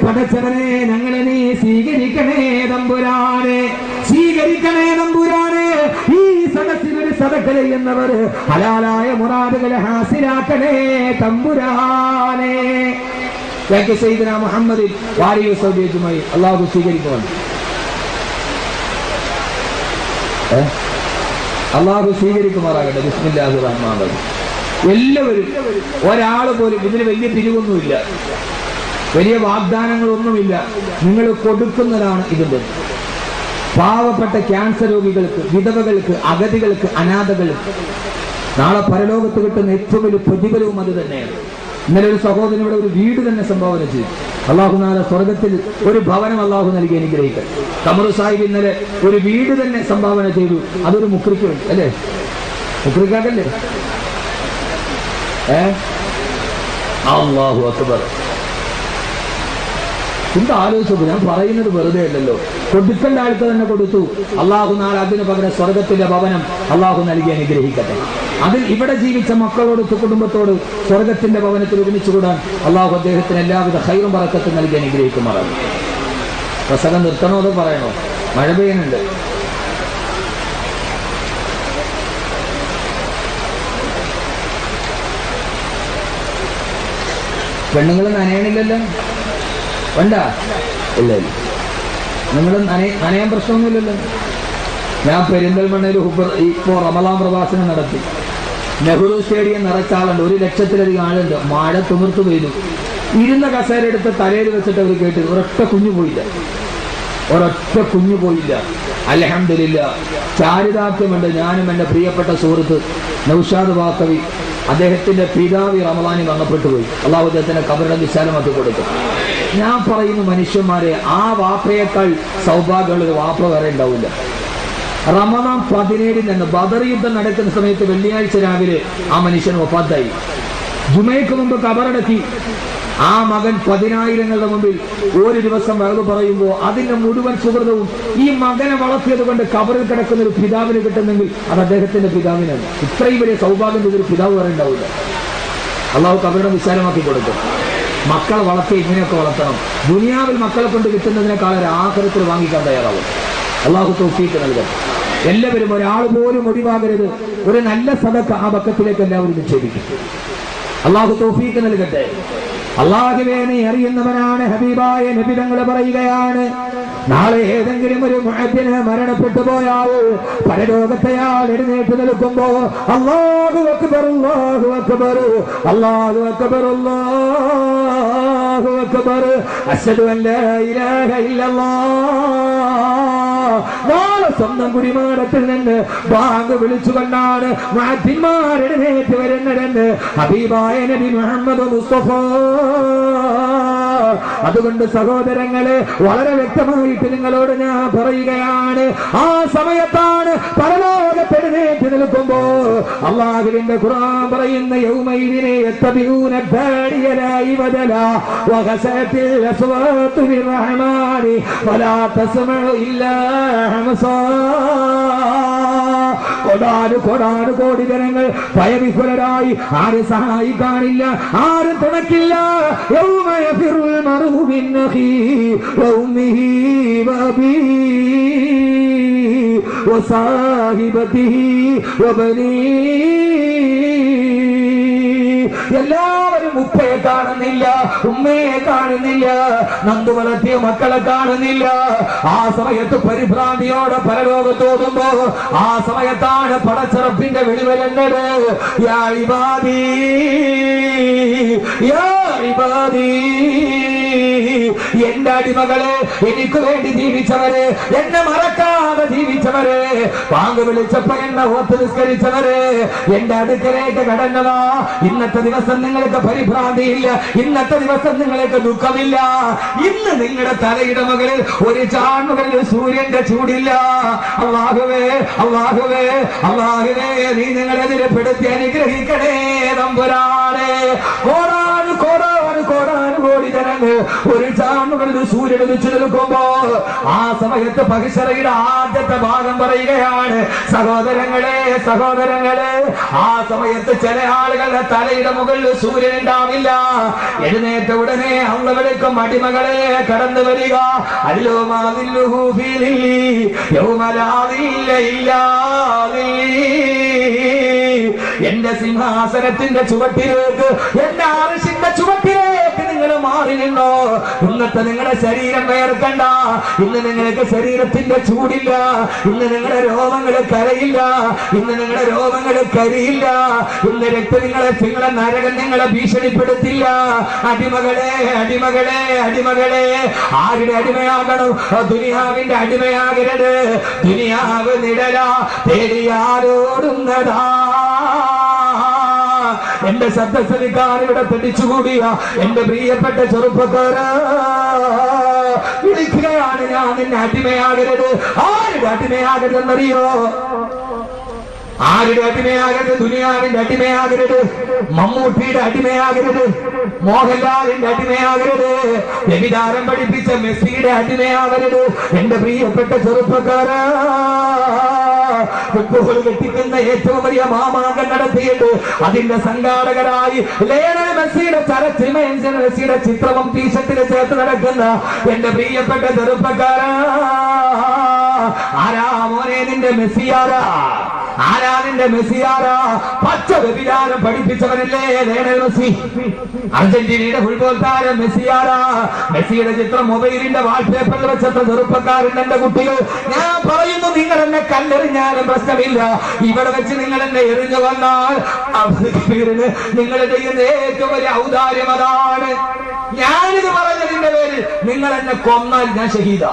പടച്ചവനെ, ഞങ്ങളെ നീ സ്വീകരിക്കണേ തമ്പുരാനെ, സ്വീകരിക്കണേ തമ്പുരാനെ. ഈ സദസ്സിൽ ഒരു സദഖ ചെയ്യുന്നവർ ഹലാലായ മുറാദുകളെ ഹാസിലാക്കണേ തമ്പുരാനെ. സയ്യിദുനാ മുഹമ്മദിൻ വാരിയോ സൗദിയുമായി അല്ലാഹു സ്വീകരിക്കുവാൻ, അല്ലാഹു സ്വീകരിക്കുമാറാകട്ടെ. ബിസ്മില്ലാഹിർ റഹ്മാനിർ റഹീം. എല്ലാവരും, ഒരാൾ പോലും ഇതിന് വലിയ പിരിവൊന്നുമില്ല, വലിയ വാഗ്ദാനങ്ങളൊന്നുമില്ല. നിങ്ങൾ കൊടുക്കുന്നതാണ് ഇതിന്റെ. പാവപ്പെട്ട ക്യാൻസർ രോഗികൾക്ക്, വിധവകൾക്ക്, അഗതികൾക്ക്, അനാഥകൾക്ക് നാളെ പരലോകത്ത് കിട്ടുന്ന ഏറ്റവും വലിയ പ്രതിഫലവും അത് തന്നെയാണ്. ഇന്നലെ ഒരു സഹോദരൻ ഇവിടെ ഒരു വീട് തന്നെ സംഭാവന ചെയ്തു. അല്ലാഹു നാളെ സ്വർഗത്തിൽ ഒരു ഭവനം അല്ലാഹു നൽകി അനുഗ്രഹിക്കട്ടെ. കമറു സാഹിബ് ഇന്നലെ ഒരു വീട് തന്നെ സംഭാവന ചെയ്തു. അതൊരു മുക്രിക്ക് വേണ്ടി അല്ലേ? മുക്രിക്കാക്കല്ലേ? അല്ലാഹു അക്ബർ. എന്താ ആലോചിച്ചു? ഞാൻ പറയുന്നത് വെറുതെ അല്ലല്ലോ. കൊടുക്കേണ്ട ആൾക്ക് തന്നെ കൊടുത്തു. അല്ലാഹു നാളെ അതിന് പകരം സ്വർഗത്തിന്റെ ഭവനം അല്ലാഹു നൽകി അനുഗ്രഹിക്കട്ടെ. അതിൽ ഇവിടെ ജീവിച്ച മക്കളോട് കുടുംബത്തോട് സ്വർഗത്തിന്റെ ഭവനത്തിൽ ഒരുമിച്ച് കൂടാൻ അള്ളാഹു അദ്ദേഹത്തിന് എല്ലാവിധ ഖൈറും ബറക്കത്തും നൽകി അനുഗ്രഹിക്കുമാറാണ്. പ്രസംഗം നിർത്തണോ അതോ പറയണോ? മഴ പെയ്യുന്നുണ്ട്. പെണ്ണുങ്ങൾ നനയണില്ലല്ലോ? വേണ്ട, ഇല്ല ഇല്ല, നിങ്ങൾ നനയാൻ പ്രശ്നമൊന്നുമില്ലല്ലോ. ഞാൻ പെരിന്തൽമണ്ണയിൽ ഇപ്പോ റമളാൻ പ്രഭാഷണം നടത്തി. നെഹ്റു സ്റ്റേഡിയം നിറച്ച ആളുണ്ട്, 100,000-ലധികം ആളുണ്ട്. മഴ തുമിർത്തു പെയ്തു. ഇരുന്ന കസേര എടുത്ത് തലയിൽ വെച്ചിട്ട് അവർ കേട്ടു. ഒരൊറ്റ കുഞ്ഞു പോയില്ല. അൽഹംദുലില്ലാഹ്, ചാരിതാർത്ഥ്യമുണ്ട്. ഞാനും എൻ്റെ പ്രിയപ്പെട്ട സുഹൃത്ത് നൗഷാദ് വാക്കവി, അദ്ദേഹത്തിന്റെ പിതാവ് റമളാനിൽ മരണപ്പെട്ടു പോയി. അള്ളാഹു അദ്ദേഹത്തിന് ഖബറിനെ വിശാലമാക്കി കൊടുക്കും. ഞാൻ പറയുന്നു മനുഷ്യന്മാരെ, ആ വാപ്പയേക്കാൾ സൗഭാഗ്യമുള്ള ഒരു വാപ്പ വേറെ ഉണ്ടാവില്ല. റമളാൻ 17 ബദർ യുദ്ധം നടക്കുന്ന സമയത്ത് വെള്ളിയാഴ്ച രാവിലെ ആ മനുഷ്യൻ വഫാത്തായി. ജുമയ്ക്ക് മുമ്പ് ഖബറടക്കി. ആ മകൻ 10,000-ങ്ങളുടെ മുമ്പിൽ ഒരു ദിവസം വഴക്ക് പറയുമ്പോൾ അതിന്റെ മുഴുവൻ സുഹൃതവും ഈ മകനെ വളർത്തിയത് കൊണ്ട് ഖബറിൽ കിടക്കുന്ന ഒരു പിതാവിന് കിട്ടുന്നെങ്കിൽ അത് അദ്ദേഹത്തിന്റെ പിതാവിനാണ്. ഇത്രയും വലിയ സൗഭാഗ്യം ഇതൊരു പിതാവ് വരെ ഉണ്ടാവില്ല. അള്ളാഹു ഖബറിനെ വിശാലമാക്കി കൊടുക്കും. മക്കളെ വളർത്തി ഇങ്ങനെയൊക്കെ വളർത്തണം. ദുനിയാവിൽ മക്കളെ കൊണ്ട് കിട്ടുന്നതിനേക്കാൾ ആഖിറത്തിൽ വാങ്ങിക്കാൻ തയ്യാറാവും. അള്ളാഹു തൗഫീഖ് നൽകട്ടെ. എല്ലാവരും ഒരാൾ പോലും ഒഴിവാകരുത്. ഒരു നല്ല സദഖ ആ ബക്കത്തിലേക്ക് എല്ലാവരും നിക്ഷേപിക്കും. അള്ളാഹു തൗഫീഖ് നൽകട്ടെ. അള്ളാഹുവേ, നീ അറിയുന്നവനാണ്. ഹബീബായ നബി തങ്ങൾ പറയുകയാണ്, നാളെ ഏതെങ്കിലും ഒരു മുഅദ്ദിന് മരണപ്പെട്ടു പോയാൽ പരലോകത്തെയാൾ എഴുന്നേറ്റ് നിൽക്കുമ്പോ അല്ലാഹു അക്ബർ അല്ലാഹു അക്ബർ അല്ലാഹു അക്ബർ അല്ലാഹു അക്ബർ അശ്ഹദു അൻ ലാ ഇലാഹ ഇല്ലല്ലാഹ്, നാളെ സ്വന്തം കുടിമാടത്തിൽ നിന്ന് ബാങ്ക് വിളിച്ചുകൊണ്ടാണ് മുഅദ്ദിന്മാർ എഴുന്നേറ്റ് വരുന്നതെന്ന് ഹബീബായ നബി മുഹമ്മദ് മുസ്തഫ. അതുകൊണ്ട് സഹോദരങ്ങളെ, വളരെ വ്യക്തമായിട്ട് നിങ്ങളോട് ഞാൻ പറയുകയാണ്, ആ സമയത്താണ് പരലോകത്തെഴുന്നേറ്റ് നിൽക്കുമ്പോ അല്ലാഹുവിന്റെ ഖുർആൻ പറയുന്ന യൗമൈദിനെ യത്തബിഊന ദാഇയ ലാ ഇവദല വഗസത്തിൽ അസ്വാതു ബിർറഹ്മാനി വലാ തസ്മഉ ഇല്ലാ ഹംസാ. കോടാനു കോടി ജനങ്ങൾ ഭയവിഹ്വലരായി, ആരും സഹായിക്കാനില്ല, ആരും തുണക്കില്ല. യൗമ യഫിറുൽ മർഉ മിൻ അഖീഹി വഉമ്മിഹി വഅബീഹി വസാഹിബതിഹി വബനീഹി. എല്ലാവരും ഉപ്പയെ കാണുന്നില്ല, ഉമ്മയെ കാണുന്നില്ല, നന്ദു വളർത്തിയ മക്കളെ കാണുന്നില്ല. ആ സമയത്ത് പരിഭ്രാന്തിയോടെ പരലോകത്തോടുമ്പോ ആ സമയത്താണ് പടച്ചറപ്പിന്റെ വെളിവരുന്നത്. യാ ഇബാദി യാ ഇബാദി, എന്റെ അടിമകളെ, എനിക്ക് വേണ്ടി ജീവിച്ചവരെ, എന്നെ മറക്കാതെ ജീവിച്ചവരെ, പാങ്ക് വിളിച്ചപ്പോ എന്നെ ഓർത്ത് നിസ്കരിച്ചവരെ, എന്റെ അടുക്കലേക്ക് കടന്നതാ. ഇന്നത്തെ ദിവസം നിങ്ങൾക്ക് പരിഭ്രാന്തിയില്ല, ഇന്നത്തെ ദിവസം നിങ്ങൾക്ക് ദുഃഖമില്ല. ഇന്ന് നിങ്ങളുടെ തലയുടെ മകളിൽ ഒരു ചാൺമുകളിൽ സൂര്യന്റെ ചൂടില്ല. അല്ലാഹുവേ അല്ലാഹുവേ അല്ലാഹുവേ, നീ നിങ്ങളെതിരെ പെടുത്തി അനുഗ്രഹിക്കണേ തമ്പുരാനെ. കോടാനുകോടി ജനങ്ങൾ ഒരു ചാണുകളിൽ സൂര്യൻ ഉദിച്ചു നിൽക്കുമ്പോ ആ സമയത്ത് പഹിശറയുടെ ആദ്യത്തെ ഭാഗം പറയുകയാണ്, സഹോദരങ്ങളെ സഹോദരങ്ങളെ, ആ സമയത്ത് ചില ആളുകളുടെ തലയുടെ മുകളിൽ സൂര്യൻ ഉണ്ടാവില്ല. എഴുന്നേറ്റ ഉടനെ അള്ളാഹു വിളിക്കും, അടിമകളെ കടന്നു വരിക. എന്റെ സിംഹാസനത്തിന്റെ ചുവട്ടിലേക്ക്, എന്റെ ആർശിന്റെ ചുവട്ടിലേക്ക് നിങ്ങൾ മാറി നിന്നോ. ഇന്നത്തെ നിങ്ങളുടെ ശരീരം വേർക്കണ്ട. ഇന്ന് നിങ്ങൾക്ക് ശരീരത്തിന്റെ ചൂടില്ല. ഇന്ന് നിങ്ങളുടെ രോമങ്ങൾ കരയില്ല. ഇന്ന് നിങ്ങളുടെ രോമങ്ങൾ കരിയില്ല. ഇന്ന് രക്തം നിങ്ങളെ നരകം നിങ്ങളെ ഭീഷണിപ്പെടുത്തില്ല. അടിമകളെ അടിമകളെ അടിമകളെ, ആരുടെ അടിമയാകണം? ദുനിയാവിന്റെ അടിമയാകരുത്. ദുനിയാവ് നിഴലാ തേടിയാലോടുന്നതാ. എന്റെ ശബ്ദസ്വരിക്കാർ ഇവിടെ പിടിച്ചുകൂടിയ എന്റെ പ്രിയപ്പെട്ട ചെറുപ്പക്കാരാ, വിളിക്കുകയാണ്, ഞാൻ നിന്നെ അടിമയാകരുത്. ആരുടെ അടിമയാകരുതെന്നറിയോ? ആരുടെ അടിമയാകരുത്? ദുനിയാവിന്റെ അടിമയാകരുത്, മമ്മൂട്ടിയുടെ അടിമയാകരുത്, മോഹൻലാലിന്റെ അടിമയാകരുത്, വ്യഭിചാരം പഠിപ്പിച്ച മെസ്സിയുടെ അടിമയാകരുത്. എന്റെ പ്രിയപ്പെട്ട ചെറുപ്പക്കാരാ, ഫുട്ബോൾ കെട്ടിക്കുന്ന ഏറ്റവും വലിയ മാമാങ്കം നടത്തിയിട്ട് അതിന്റെ സംഘാടകരായി ലയണൽ മെസ്സിയുടെ മെസ്സിയുടെ ചിത്രവും ടീഷർട്ടിന് ചേർത്ത് നടക്കുന്ന എന്റെ പ്രിയപ്പെട്ട ചെറുപ്പക്കാരാ, ആരാ മോനെ നിന്റെ മെസ്സിയാരാ? ആരാ നിന്റെ മെസ്സിയാരാ? പച്ച വ്യഭിചാരം പഠിപ്പിച്ചവനല്ലേ ലയണൽ മെസ്സി? അർജന്റീനയുടെ ഫുട്ബോൾ താരം മെസ്സിയാരാ? മെസ്സിയുടെ ചിത്രം മൊബൈലിന്റെ വാൾപേപ്പറിൽ വെച്ചത്ര ചെറുപ്പക്കാരൻ എന്റെ കുട്ടികൾ. ഞാൻ പറയുന്നു, നിങ്ങൾ എന്നെ കല്ലെറിഞ്ഞാലും പ്രശ്നമില്ല, ഇവിടെ വെച്ച് നിങ്ങൾ എന്നെ എറിഞ്ഞു വന്നാൽ നിങ്ങൾ ചെയ്യുന്ന ഏറ്റവും വലിയ ഔദാര്യം അതാണ്. ഞാനിത് പറഞ്ഞതിന്റെ പേരിൽ നിങ്ങൾ എന്നെ കൊന്നാൽ ഞാൻ ഷഹീദ.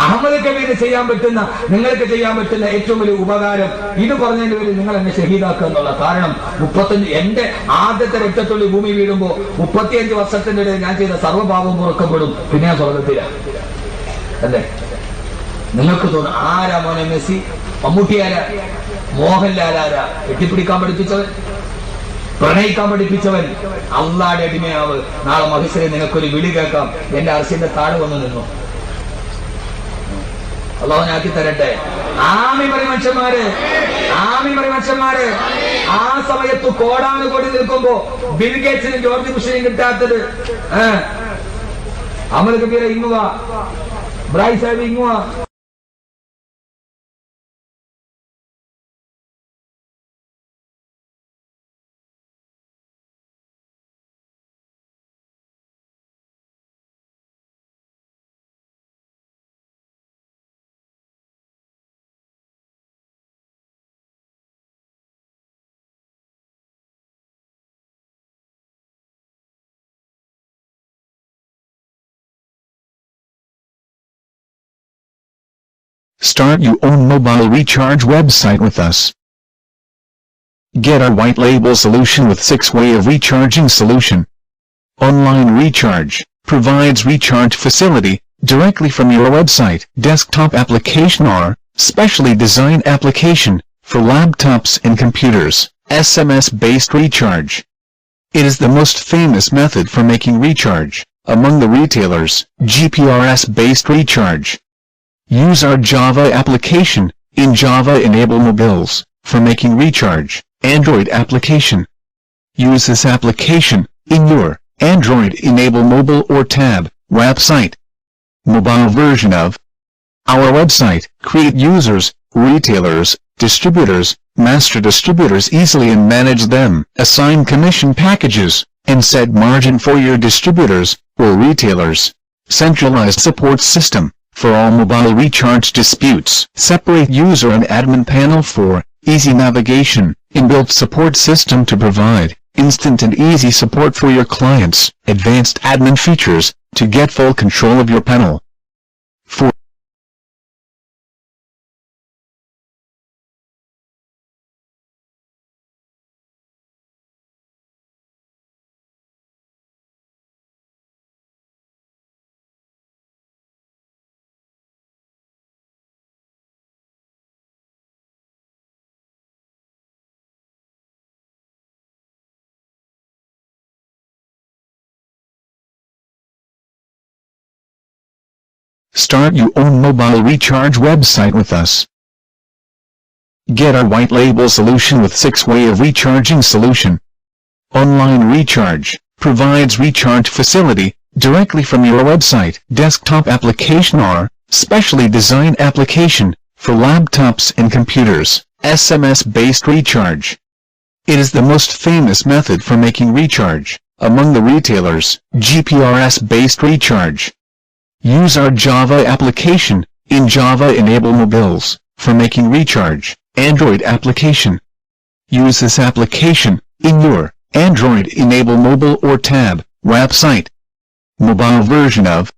അഹമ്മദ് കബീർ ചെയ്യാൻ പറ്റുന്ന, നിങ്ങൾക്ക് ചെയ്യാൻ പറ്റുന്ന ഏറ്റവും വലിയ ഉപകാരം ഇത് പറഞ്ഞതിന്റെ പേരിൽ നിങ്ങൾ എന്നെ ഷഹീദാക്കുക എന്നുള്ള. കാരണം 35 എന്റെ ആദ്യത്തെ രക്തത്തുള്ളി ഭൂമി വീഴുമ്പോ 35 വർഷത്തിന്റെ ഇടയിൽ ഞാൻ ചെയ്ത സർവ്വഭാവം പുറക്കപ്പെടും, പിന്നെ ഞാൻ സ്വർഗത്തില അല്ലേ? നിങ്ങൾക്ക് തോന്നും ആരാ മോനെ മെസ്സി? മമ്മൂട്ടി ആരാ? മോഹൻലാൽ ആരാ? കെട്ടിപ്പിടിക്കാൻ പഠിപ്പിച്ചവൻ, പ്രണയിക്കാൻ പഠിപ്പിച്ചവൻ. അള്ളാടെ അടിമയാവ്. നാളെ മഹിസരെ നിങ്ങൾക്കൊരു വിളി കേൾക്കാം, എന്റെ അർശിന്റെ താഴെ വന്ന് നിന്നു. അള്ളാഹുനാക്കി തരട്ടെ. ആമീൻ പറയും മനുഷ്യന്മാര്, ആമീൻ പറയും മനുഷ്യന്മാര്. ആ സമയത്ത് കോടാനുകോടി നിൽക്കുമ്പോ ബിൽ ഗേറ്റ്സിനും ജോർജ് ബുഷിനും കിട്ടാത്തത് അഹമ്മദ് കബീർ ഇങ്ങുക, ബ്രൈസ് സാഹിബ് ഇങ്ങുക. Start your own mobile recharge website with us. Get our white label solution with 6-way of recharging solution. Online Recharge provides recharge facility directly from your website. Desktop application or specially designed application for laptops and computers. SMS-based recharge. It is the most famous method for making recharge among the retailers. GPRS-based recharge. Use our Java application in Java Enable Mobiles for making recharge. Android application. Use this application in your Android Enable Mobile or Tab website. Mobile version of our website. Create users, retailers, distributors, master distributors easily and manage them. Assign commission packages and set margin for your distributors or retailers. Centralized support system for all mobile recharge disputes. Separate user and admin panel for easy navigation. Inbuilt support system to provide instant and easy support for your clients. Advanced admin features to get full control of your panel. 4. Start your own mobile recharge website with us. Get our white label solution with 6-way of recharging solution. Online Recharge provides recharge facility directly from your website. Desktop application or specially designed application for laptops and computers. SMS-based recharge. It is the most famous method for making recharge among the retailers. GPRS-based recharge. Use our Java application in Java Enable Mobiles for making recharge. Android application. Use this application in your Android Enable Mobile or Tab website. Mobile version of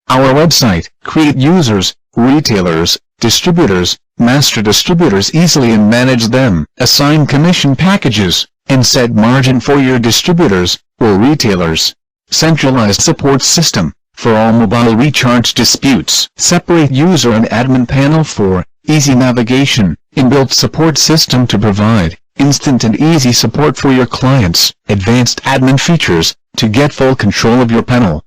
our website. Create users, retailers, distributors, master distributors easily and manage them. Assign commission packages and set margin for your distributors or retailers. Centralized support system for all mobile recharge disputes. Separate user and admin panel for easy navigation. Inbuilt support system to provide instant and easy support for your clients. Advanced admin features to get full control of your panel.